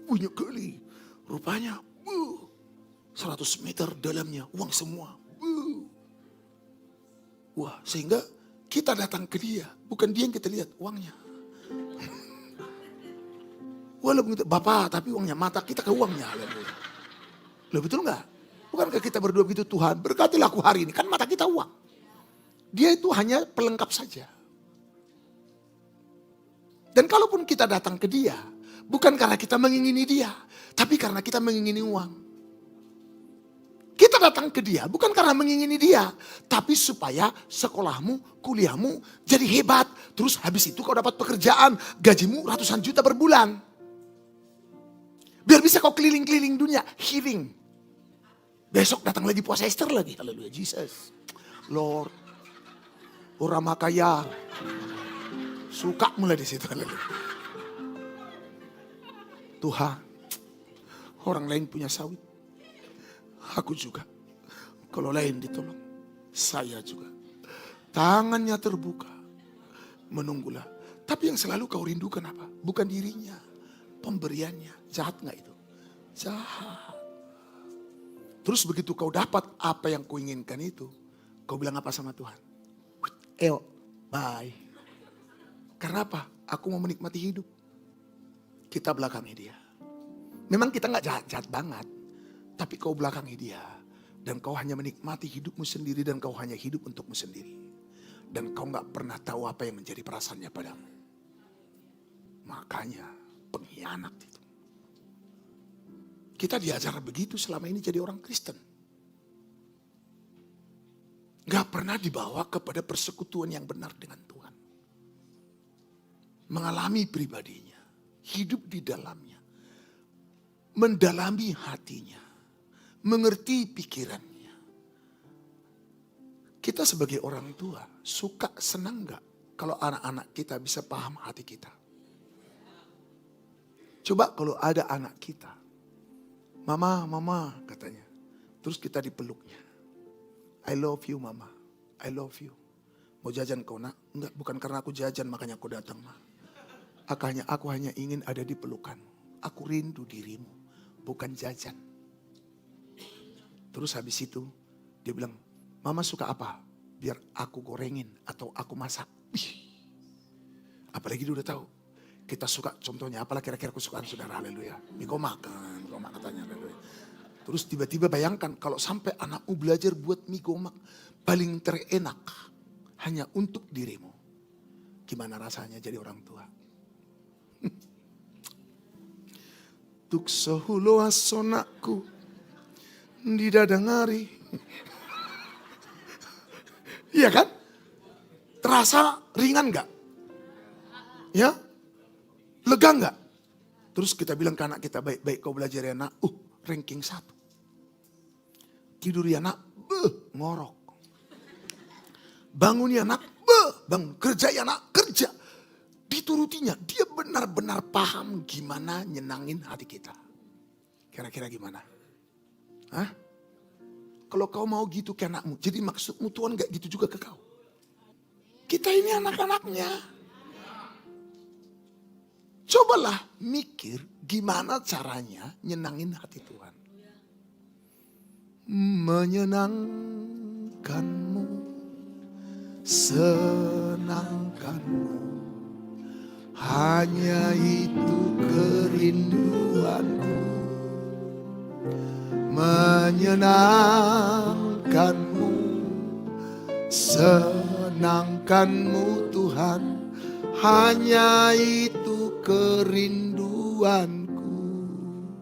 Banyak kali. Rupanya 100 meter dalamnya uang semua. Wah, sehingga kita datang ke dia. Bukan dia yang kita lihat, uangnya. Walaupun kita, Bapak, tapi uangnya mata kita ke uangnya. Loh, betul enggak? Bukankah kita berdua begitu, Tuhan, berkatilah aku hari ini. Kan mata kita uang. Dia itu hanya pelengkap saja. Dan kalaupun kita datang ke dia, bukan karena kita mengingini dia, tapi karena kita mengingini uang. Kita datang ke dia bukan karena mengingini dia, tapi supaya sekolahmu, kuliahmu jadi hebat. Terus habis itu kau dapat pekerjaan, gajimu ratusan juta per bulan. Biar bisa kau keliling-keliling dunia, healing. Besok datang lagi puasa Easter lagi. Haleluya, Jesus. Lord. Orang makaya. Suka mulai di situ. Tuhan, orang lain punya sawit. Aku juga. Kalau lain ditolong, saya juga. Tangannya terbuka. Menunggulah. Tapi yang selalu kau rindukan apa? Bukan dirinya. Pemberiannya. Jahat gak itu? Jahat. Terus begitu kau dapat apa yang kau inginkan itu. Kau bilang apa sama Tuhan? Bye. Karena apa? Aku mau menikmati hidup. Kita belakangi dia. Memang kita gak jahat-jahat banget. Tapi kau belakangi dia. Dan kau hanya menikmati hidupmu sendiri. Dan kau hanya hidup untukmu sendiri. Dan kau gak pernah tahu apa yang menjadi perasaannya padamu. Makanya pengkhianat itu. Kita diajar begitu selama ini jadi orang Kristen. Gak pernah dibawa kepada persekutuan yang benar dengan Tuhan. Mengalami pribadinya. Hidup di dalamnya. Mendalami hatinya. Mengerti pikirannya. Kita sebagai orang tua suka senang gak kalau anak-anak kita bisa paham hati kita? Coba kalau ada anak kita. Mama katanya. Terus kita dipeluknya. I love you mama. I love you. Mau jajan kau nak? Enggak, bukan karena aku jajan makanya aku datang ma. Aku hanya ingin ada di pelukan. Aku rindu dirimu. Bukan jajan. Terus habis itu dia bilang, mama suka apa? Biar aku gorengin atau aku masak. Apalagi dia udah tahu. Kita suka contohnya apalah kira-kira kesukaan saudara, haleluya. Mie gomak katanya, haleluya. Terus tiba-tiba bayangkan kalau sampai anakmu belajar buat mie gomak. Paling terenak hanya untuk dirimu. Gimana rasanya jadi orang tua? Tuk sohulo asonakku di dadangari. Iya kan? Terasa ringan gak? Ya, lega nggak? Terus kita bilang ke anak kita, baik-baik kau belajar ya nak. Ranking 1. Tidur ya nak, ngorok. Bangun ya nak, bangun. Kerja ya nak, kerja. Diturutinya, dia benar-benar paham gimana nyenangin hati kita. Kira-kira gimana? Hah? Kalau kau mau gitu ke anakmu, jadi maksudmu Tuhan gak gitu juga ke kau. Kita ini anak-anaknya. Cobalah mikir gimana caranya nyenangin hati Tuhan. Menyenangkanmu, senangkanmu, hanya itu kerinduanku. Menyenangkanmu, senangkanmu Tuhan, hanya itu kerinduanku.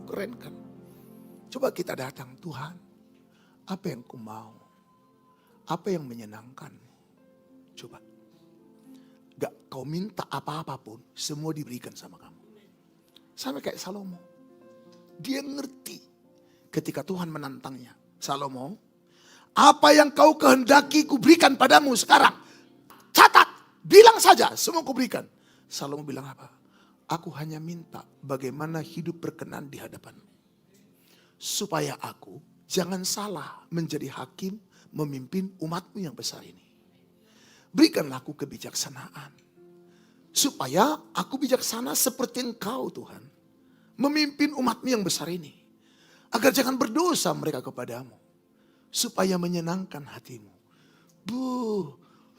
Keren kan? Coba kita datang, Tuhan, apa yang ku mau? Apa yang menyenangkanmu? Coba. Gak kau minta apa-apapun, semua diberikan sama kamu. Sama kayak Salomo. Dia ngerti ketika Tuhan menantangnya. Salomo, apa yang kau kehendaki kuberikan padamu sekarang. Catat, bilang saja, semua kuberikan. Salomo bilang apa? Aku hanya minta bagaimana hidup berkenan di hadapanmu. Supaya aku jangan salah menjadi hakim memimpin umatmu yang besar ini. Berikanlah aku kebijaksanaan. Supaya aku bijaksana seperti Engkau Tuhan. Memimpin umatmu yang besar ini. Agar jangan berdosa mereka kepadamu. Supaya menyenangkan hatimu.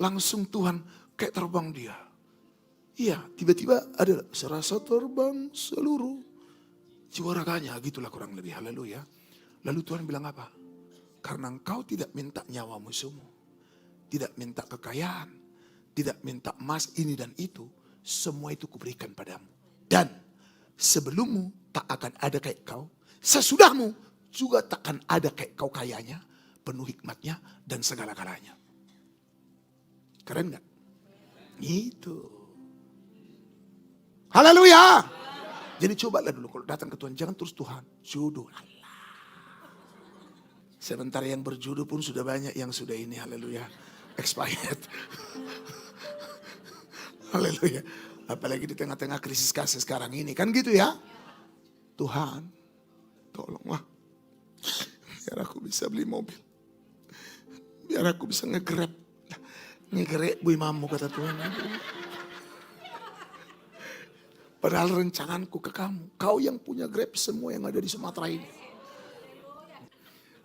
Langsung Tuhan kayak terbang dia. Iya, tiba-tiba ada serasa terbang seluruh jiwa raganya. Gitulah kurang lebih, haleluya. Lalu Tuhan bilang apa? Karena engkau tidak minta nyawa musuhmu. Tidak minta kekayaan. Tidak minta emas ini dan itu. Semua itu kuberikan padamu. Dan sebelummu tak akan ada kayak kau. Sesudahmu juga takkan ada kayak kau kayanya. Penuh hikmatnya dan segala-galanya. Keren gak? Itu. Haleluya. Jadi cobalah dulu kalau datang ke Tuhan. Jangan terus Tuhan. Jodoh. Sebentar yang berjodoh pun sudah banyak yang sudah ini. Haleluya. Expired. Haleluya. Apalagi di tengah-tengah krisis kasih sekarang ini. Kan gitu ya. Tuhan, tolonglah. Biar aku bisa beli mobil. Biar aku bisa nge-grab. Nge-grab bu imamu kata Tuhan. Padahal rencanganku ke kamu. Kau yang punya Grab semua yang ada di Sumatera ini.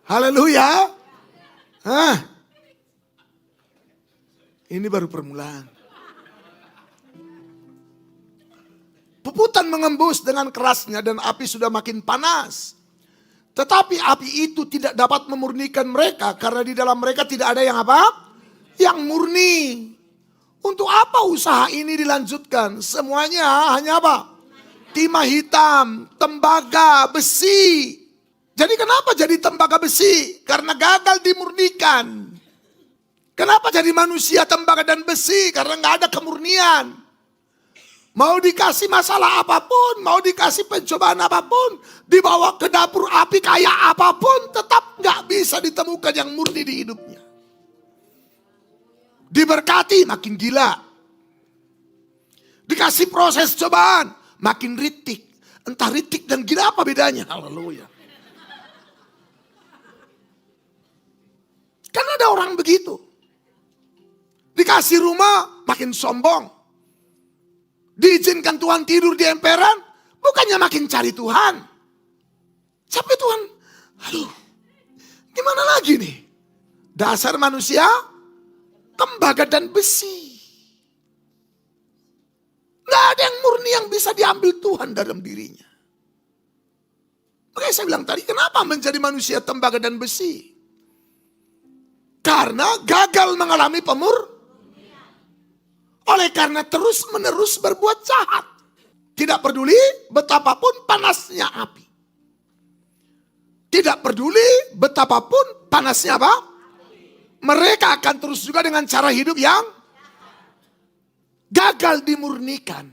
Haleluya. Ini baru permulaan. Puputan mengembus dengan kerasnya dan api sudah makin panas. Tetapi api itu tidak dapat memurnikan mereka. Karena di dalam mereka tidak ada yang apa? Yang murni. Untuk apa usaha ini dilanjutkan? Semuanya hanya apa? Timah hitam, tembaga, besi. Jadi kenapa jadi tembaga besi? Karena gagal dimurnikan. Kenapa jadi manusia tembaga dan besi? Karena nggak ada kemurnian. Mau dikasih masalah apapun, mau dikasih pencobaan apapun, dibawa ke dapur api kayak apapun, tetap nggak bisa ditemukan yang murni di hidupnya. Diberkati makin gila. Dikasih proses cobaan makin ritik. Entah ritik dan gila apa bedanya. Haleluya. Kan ada orang begitu. Dikasih rumah makin sombong. Diizinkan Tuhan tidur di emperan. Bukannya makin cari Tuhan. Sampai Tuhan. Aduh. Gimana lagi nih. Dasar manusia. Tembaga dan besi. Gak ada yang murni yang bisa diambil Tuhan dalam dirinya. Makanya saya bilang tadi, kenapa menjadi manusia tembaga dan besi? Karena gagal mengalami oleh karena terus menerus berbuat jahat. Tidak peduli betapapun panasnya api. Tidak peduli betapapun panasnya apa? Mereka akan terus juga dengan cara hidup yang gagal dimurnikan.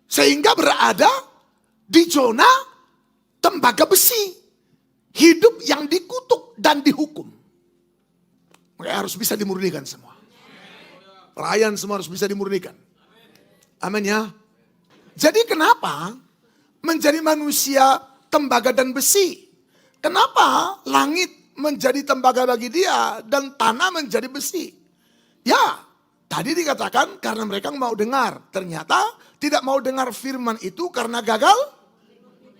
Sehingga berada di zona tembaga besi. Hidup yang dikutuk dan dihukum. Mereka harus bisa dimurnikan semua. Pelayan semua harus bisa dimurnikan. Amin ya. Jadi kenapa menjadi manusia tembaga dan besi? Kenapa langit menjadi tembaga bagi dia dan tanah menjadi besi? Ya, tadi dikatakan karena mereka mau dengar. Ternyata tidak mau dengar firman itu karena gagal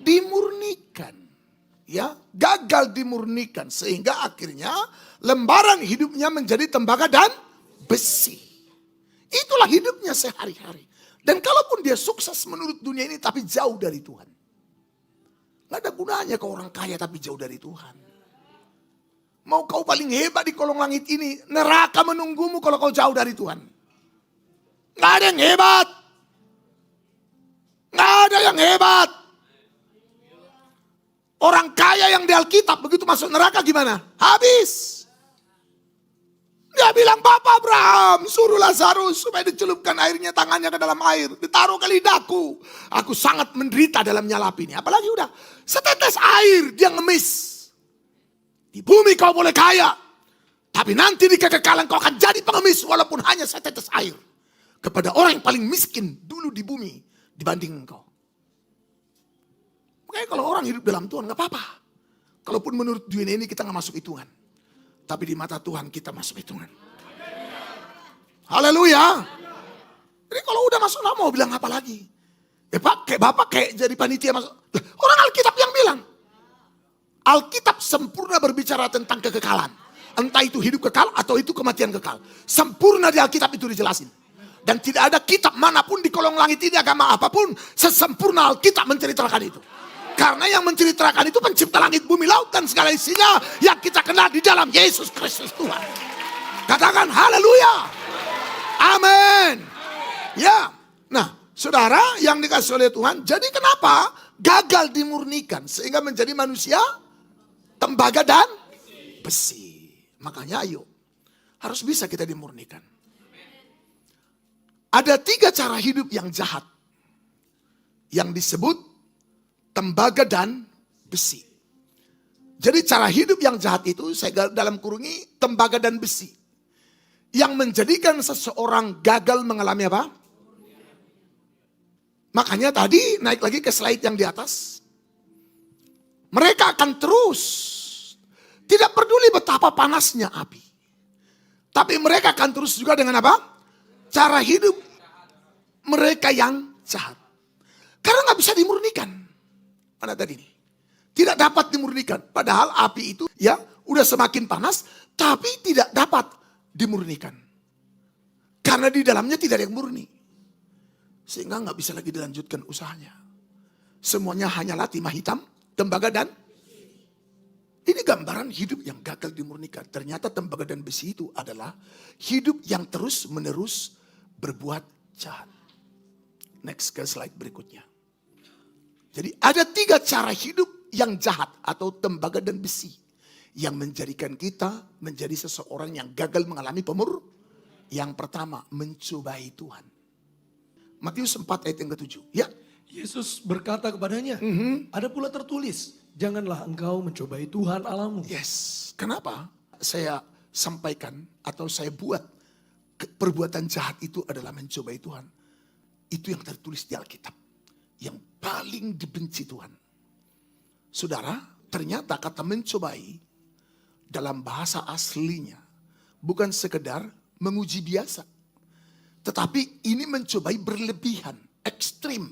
dimurnikan. Ya, gagal dimurnikan sehingga akhirnya lembaran hidupnya menjadi tembaga dan besi. Itulah hidupnya sehari-hari. Dan kalaupun dia sukses menurut dunia ini tapi jauh dari Tuhan. Gak ada gunanya kau orang kaya tapi jauh dari Tuhan. Mau kau paling hebat di kolong langit ini, neraka menunggumu kalau kau jauh dari Tuhan. Gak ada yang hebat. Gak ada yang hebat. Orang kaya yang di Alkitab begitu masuk neraka gimana? Habis. Dia bilang, Bapak Abraham, suruh Lazarus supaya dicelupkan airnya tangannya ke dalam air. Ditaruh ke lidahku. Aku sangat menderita dalam nyalap ini. Apalagi udah setetes air dia ngemis. Di bumi kau boleh kaya. Tapi nanti di kekekalan kau akan jadi pengemis walaupun hanya setetes air. Kepada orang yang paling miskin dulu di bumi dibanding engkau. Makanya kalau orang hidup dalam Tuhan gak apa-apa. Kalaupun menurut dunia ini kita gak masuk hitungan. Tapi di mata Tuhan kita masuk hitungan. Haleluya. Jadi kalau udah masuk mau bilang apa lagi? Pak, kayak Bapak kayak jadi panitia masuk. Orang Alkitab yang bilang. Alkitab sempurna berbicara tentang kekekalan. Entah itu hidup kekal atau itu kematian kekal. Sempurna di Alkitab itu dijelasin. Dan tidak ada kitab manapun di kolong langit ini, agama apapun, sesempurna Alkitab menceritakan itu. Karena yang menceritakan itu pencipta langit, bumi, laut, dan segala isinya yang kita kenal di dalam Yesus Kristus Tuhan. Katakan haleluya. Amin. Ya. Nah, saudara yang dikasih oleh Tuhan, jadi kenapa gagal dimurnikan sehingga menjadi manusia tembaga dan besi. Makanya ayo, harus bisa kita dimurnikan. Ada 3 cara hidup yang jahat yang disebut tembaga dan besi. Jadi cara hidup yang jahat itu saya dalam kurungi tembaga dan besi. Yang menjadikan seseorang gagal mengalami apa? Makanya tadi naik lagi ke slide yang di atas. Mereka akan terus. Tidak peduli betapa panasnya api. Tapi mereka akan terus juga dengan apa? Cara hidup mereka yang jahat. Karena gak bisa dimurnikan. Mana tadi nih? Tidak dapat dimurnikan. Padahal api itu ya udah semakin panas. Tapi tidak dapat dimurnikan. Karena di dalamnya tidak ada yang murni. Sehingga gak bisa lagi dilanjutkan usahanya. Semuanya hanyalah timah hitam, tembaga dan ini gambaran hidup yang gagal dimurnikan. Ternyata tembaga dan besi itu adalah hidup yang terus menerus berbuat jahat. Next ke slide berikutnya. Jadi ada 3 cara hidup yang jahat atau tembaga dan besi. Yang menjadikan kita menjadi seseorang yang gagal mengalami Yang pertama, mencobai Tuhan. Matius 4 ayat yang ke-7. Ya. Yesus berkata kepadanya, ada pula tertulis, janganlah engkau mencobai Tuhan Allahmu. Yes. Kenapa saya sampaikan atau saya buat perbuatan jahat itu adalah mencobai Tuhan. Itu yang tertulis di Alkitab. Yang paling dibenci Tuhan. Saudara, ternyata kata mencobai dalam bahasa aslinya bukan sekedar menguji biasa. Tetapi ini mencobai berlebihan, ekstrim,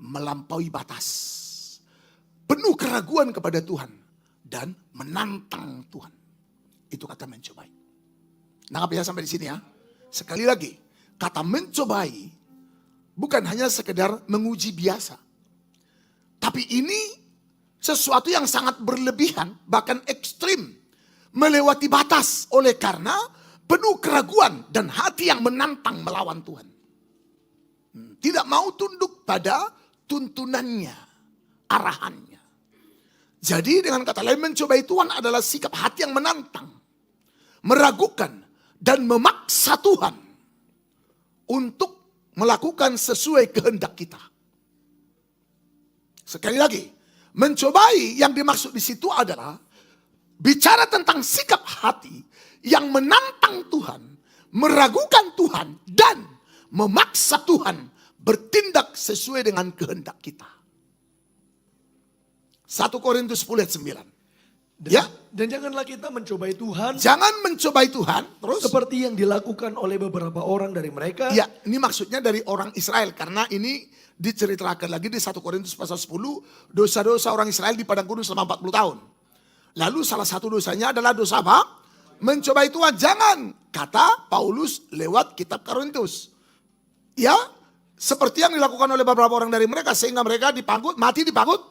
melampaui batas. Penuh keraguan kepada Tuhan dan menantang Tuhan. Itu kata mencobai. Nangkap ya sampai di sini ya. Sekali lagi, kata mencobai bukan hanya sekedar menguji biasa. Tapi ini sesuatu yang sangat berlebihan, bahkan ekstrim. Melewati batas oleh karena penuh keraguan dan hati yang menantang melawan Tuhan. Tidak mau tunduk pada tuntunannya, arahannya. Jadi dengan kata lain mencobai Tuhan adalah sikap hati yang menantang, meragukan dan memaksa Tuhan untuk melakukan sesuai kehendak kita. Sekali lagi, mencobai yang dimaksud di situ adalah bicara tentang sikap hati yang menantang Tuhan, meragukan Tuhan, dan memaksa Tuhan bertindak sesuai dengan kehendak kita. 1 Korintus 10 ayat 9. Ya, Dan janganlah kita mencobai Tuhan jangan mencobai Tuhan. Terus, seperti yang dilakukan oleh beberapa orang dari mereka. ya, ini maksudnya dari orang Israel, karena ini diceritakan lagi di 1 Korintus pasal 10, dosa-dosa orang Israel di padang gurun selama 40 tahun. Lalu salah satu dosanya adalah dosa apa? Mencobai Tuhan. Jangan, kata Paulus lewat kitab Korintus. Ya, seperti yang dilakukan oleh beberapa orang dari mereka, sehingga mereka mati dipagut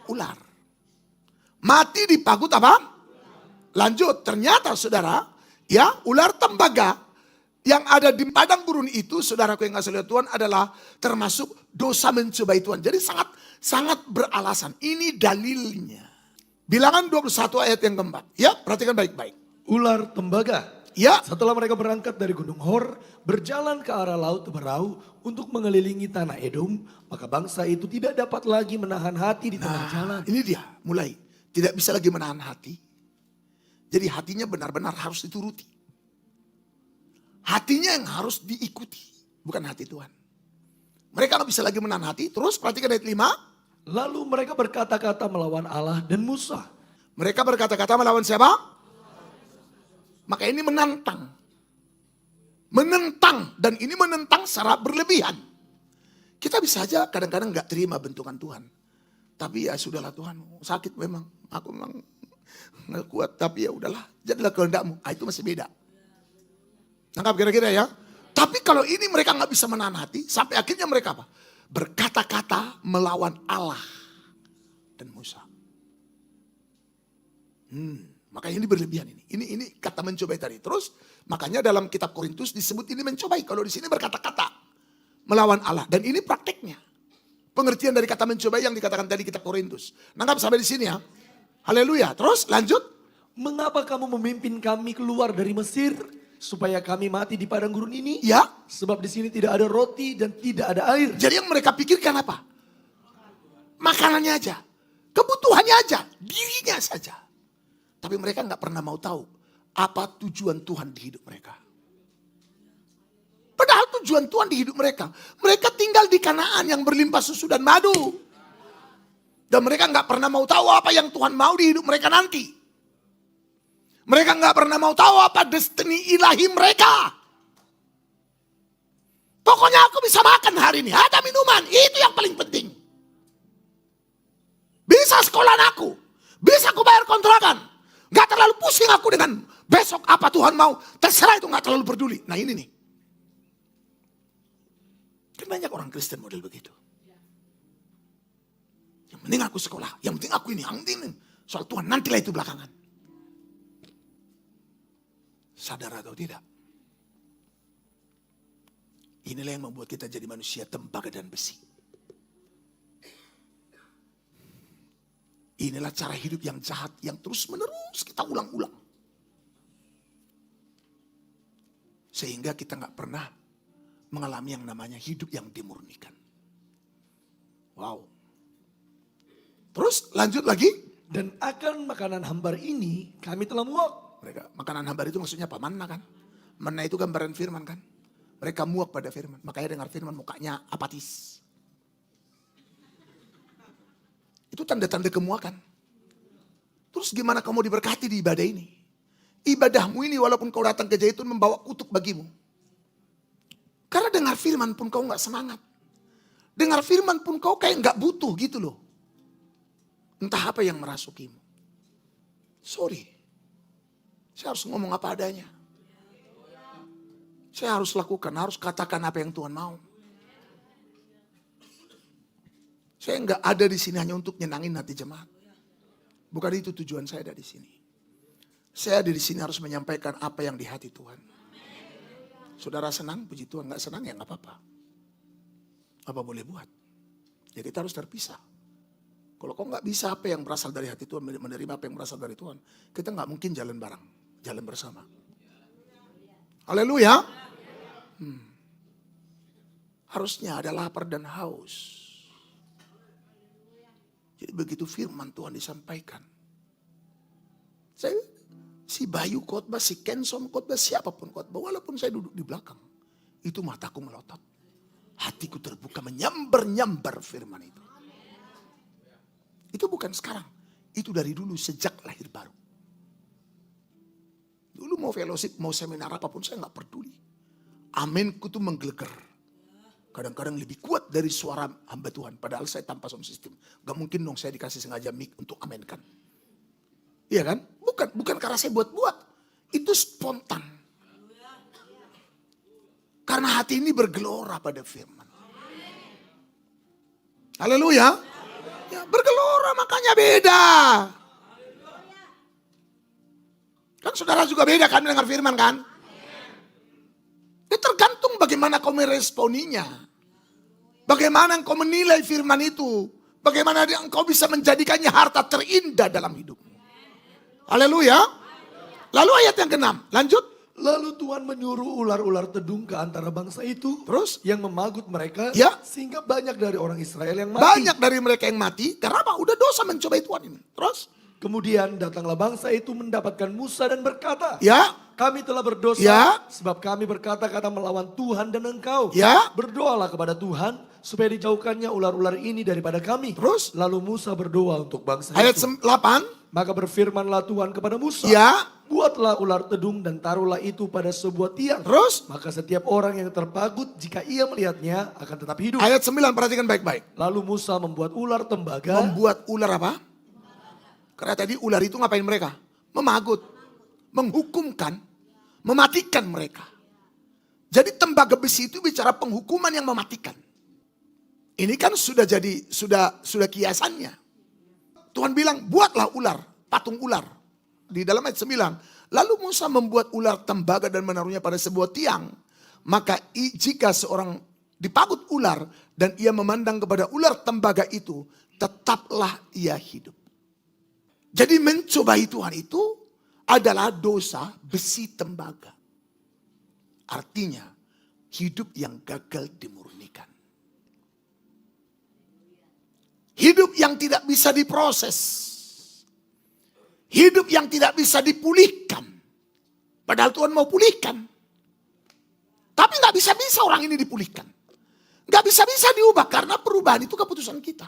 ular. Mati dipagut apa? Lanjut, ternyata saudara, ya, ular tembaga yang ada di padang gurun itu, saudaraku yang kasih lihat Tuhan, adalah termasuk dosa mencobai Tuhan. Jadi sangat beralasan. Ini dalilnya. Bilangan 21 ayat yang keempat. Ya, perhatikan baik-baik. Ular tembaga. Ya, Setelah mereka berangkat dari Gunung Hor, berjalan ke arah Laut Teberau untuk mengelilingi tanah Edom, maka bangsa itu tidak dapat lagi menahan hati di tengah jalan. ini dia mulai. Tidak bisa lagi menahan hati. Jadi hatinya benar-benar harus dituruti. Hatinya yang harus diikuti, bukan hati Tuhan. Mereka nggak bisa lagi menahan hati. Terus perhatikan ayat 5. Lalu mereka berkata-kata melawan Allah dan Musa. Mereka berkata-kata melawan siapa? Maka ini menantang. Menentang. Dan ini menentang secara berlebihan. Kita bisa aja kadang-kadang gak terima bentukan Tuhan. Tapi ya sudahlah Tuhan, sakit memang. Aku memang gak kuat, tapi ya udahlah. Jadilah kehendakmu. Itu masih beda. Nangkap kira-kira ya? Tapi kalau ini mereka gak bisa menahan hati, sampai akhirnya mereka apa? Berkata-kata melawan Allah dan Musa. Makanya ini berlebihan ini. Ini kata mencobai tadi. Terus makanya dalam kitab Korintus disebut ini mencobai. Kalau di sini berkata-kata melawan Allah. Dan ini prakteknya. Pengertian dari kata mencobai yang dikatakan tadi kitab Korintus. Nangkap sampai di sini ya. Haleluya. Terus lanjut. Mengapa kamu memimpin kami keluar dari Mesir supaya kami mati di padang gurun ini? Ya. Sebab di sini tidak ada roti dan tidak ada air. Jadi yang mereka pikirkan apa? Makanannya aja. Kebutuhannya aja. Dirinya saja. Tapi mereka nggak pernah mau tahu apa tujuan Tuhan di hidup mereka. Padahal tujuan Tuhan di hidup mereka. Mereka tinggal di Kanaan yang berlimpah susu dan madu. Dan mereka nggak pernah mau tahu apa yang Tuhan mau di hidup mereka nanti. Mereka nggak pernah mau tahu apa destiny ilahi mereka. Pokoknya aku bisa makan hari ini, ada minuman, itu yang paling penting. Bisa sekolah aku, bisa aku bayar kontrakan. Gak terlalu pusing aku dengan besok apa Tuhan mau. Terserah itu gak terlalu peduli. Nah ini nih. Kan banyak orang Kristen model begitu. Yang penting aku sekolah. Yang penting aku ini. Yang penting soal Tuhan nantilah itu belakangan. Sadar atau tidak? Inilah yang membuat kita jadi manusia tembaga dan besi. Inilah cara hidup yang jahat yang terus menerus kita ulang-ulang. Sehingga kita gak pernah mengalami yang namanya hidup yang dimurnikan. Wow. Terus lanjut lagi. Dan akan makanan hambar ini kami telah muak. Mereka, makanan hambar itu maksudnya apa? Manna kan? Manna itu gambaran firman kan? Mereka muak pada firman. Makanya dengar firman mukanya apatis. Itu tanda-tanda kemuakan. Terus gimana kamu diberkati di ibadah ini? Ibadahmu ini walaupun kau datang ke Zaitun membawa kutuk bagimu. Karena dengar firman pun kau gak semangat. Dengar firman pun kau kayak gak butuh gitu loh. Entah apa yang merasukimu. Sorry. Saya harus ngomong apa adanya. Saya harus lakukan, harus katakan apa yang Tuhan mau. Saya nggak ada di sini hanya untuk nyenangin hati jemaat. Bukan itu tujuan saya ada di sini. Saya ada di sini harus menyampaikan apa yang di hati Tuhan. Saudara senang, puji Tuhan. Nggak senang ya nggak apa-apa. Apa boleh buat? Ya kita harus terpisah. Kalau kau nggak bisa apa yang berasal dari hati Tuhan, menerima apa yang berasal dari Tuhan, kita nggak mungkin jalan bareng, jalan bersama. Haleluya. harusnya ada lapar dan haus. Jadi begitu firman Tuhan disampaikan. Si Bayu khotbah, si Kensom khotbah, siapapun khotbah. Walaupun saya duduk di belakang. Itu mataku melotot. Hatiku terbuka menyambar-nyambar firman itu. Itu bukan sekarang. Itu dari dulu sejak lahir baru. Dulu mau fellowship, mau seminar apapun saya gak peduli. Amenku tuh menggelegar. Kadang-kadang lebih kuat dari suara hamba Tuhan. Padahal saya tanpa sound system. Gak mungkin dong saya dikasih sengaja mic untuk amenkan. Iya kan? Bukan karena saya buat-buat. Itu spontan. Karena hati ini bergelora pada firman. Haleluya. Ya, bergelora makanya beda. Kan saudara juga beda kan mendengar firman kan? Itu tergantung bagaimana kau meresponinya. Bagaimana engkau menilai firman itu. Bagaimana engkau bisa menjadikannya harta terindah dalam hidupmu. Haleluya. Lalu ayat yang ke-6, lanjut. Lalu Tuhan menyuruh ular-ular tedung ke antara bangsa itu. Terus? Yang memagut mereka. Ya. Sehingga banyak dari orang Israel yang mati. Banyak dari mereka yang mati. Karena apa? Udah dosa mencobai Tuhan ini. Terus? Kemudian datanglah bangsa itu mendapatkan Musa dan berkata. Ya. Kami telah berdosa. Ya. Sebab kami berkata-kata melawan Tuhan dan engkau. Ya. Berdoalah kepada Tuhan. Supaya dijauhkannya ular-ular ini daripada kami. Terus? Lalu Musa berdoa untuk bangsa Ayat itu. 8. Maka berfirmanlah Tuhan kepada Musa. Ya. Buatlah ular tedung dan taruhlah itu pada sebuah tiang. Terus? Maka setiap orang yang terpagut jika ia melihatnya akan tetap hidup. Ayat 9, perhatikan baik-baik. Lalu Musa membuat ular tembaga. Membuat ular apa? Karena tadi ular itu ngapain mereka? Memagut. Menghukumkan. Mematikan mereka. Jadi tembaga besi itu bicara penghukuman yang mematikan. Ini kan sudah jadi, sudah kiasannya. Tuhan bilang, buatlah ular, patung ular. Di dalam ayat 9. Lalu Musa membuat ular tembaga dan menaruhnya pada sebuah tiang. Maka jika seorang dipagut ular dan ia memandang kepada ular tembaga itu, tetaplah ia hidup. Jadi mencobai Tuhan itu adalah dosa besi tembaga. Artinya hidup yang gagal dimurnikan. Hidup yang tidak bisa diproses. Hidup yang tidak bisa dipulihkan. Padahal Tuhan mau pulihkan. Tapi gak bisa-bisa orang ini dipulihkan. Gak bisa-bisa diubah karena perubahan itu keputusan kita.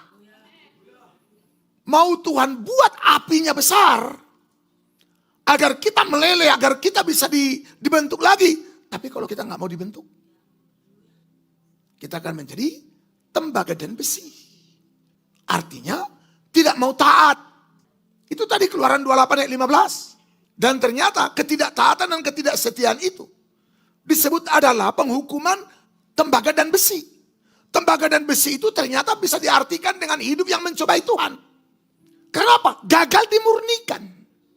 Mau Tuhan buat apinya besar. Agar kita meleleh, agar kita bisa dibentuk lagi. Tapi kalau kita gak mau dibentuk. Kita akan menjadi tembaga dan besi. Artinya tidak mau taat. Itu tadi Keluaran 28 ayat 15. Dan ternyata ketidaktaatan dan ketidaksetiaan itu disebut adalah penghukuman tembaga dan besi. Tembaga dan besi itu ternyata bisa diartikan dengan hidup yang mencobai Tuhan. Kenapa? Gagal dimurnikan.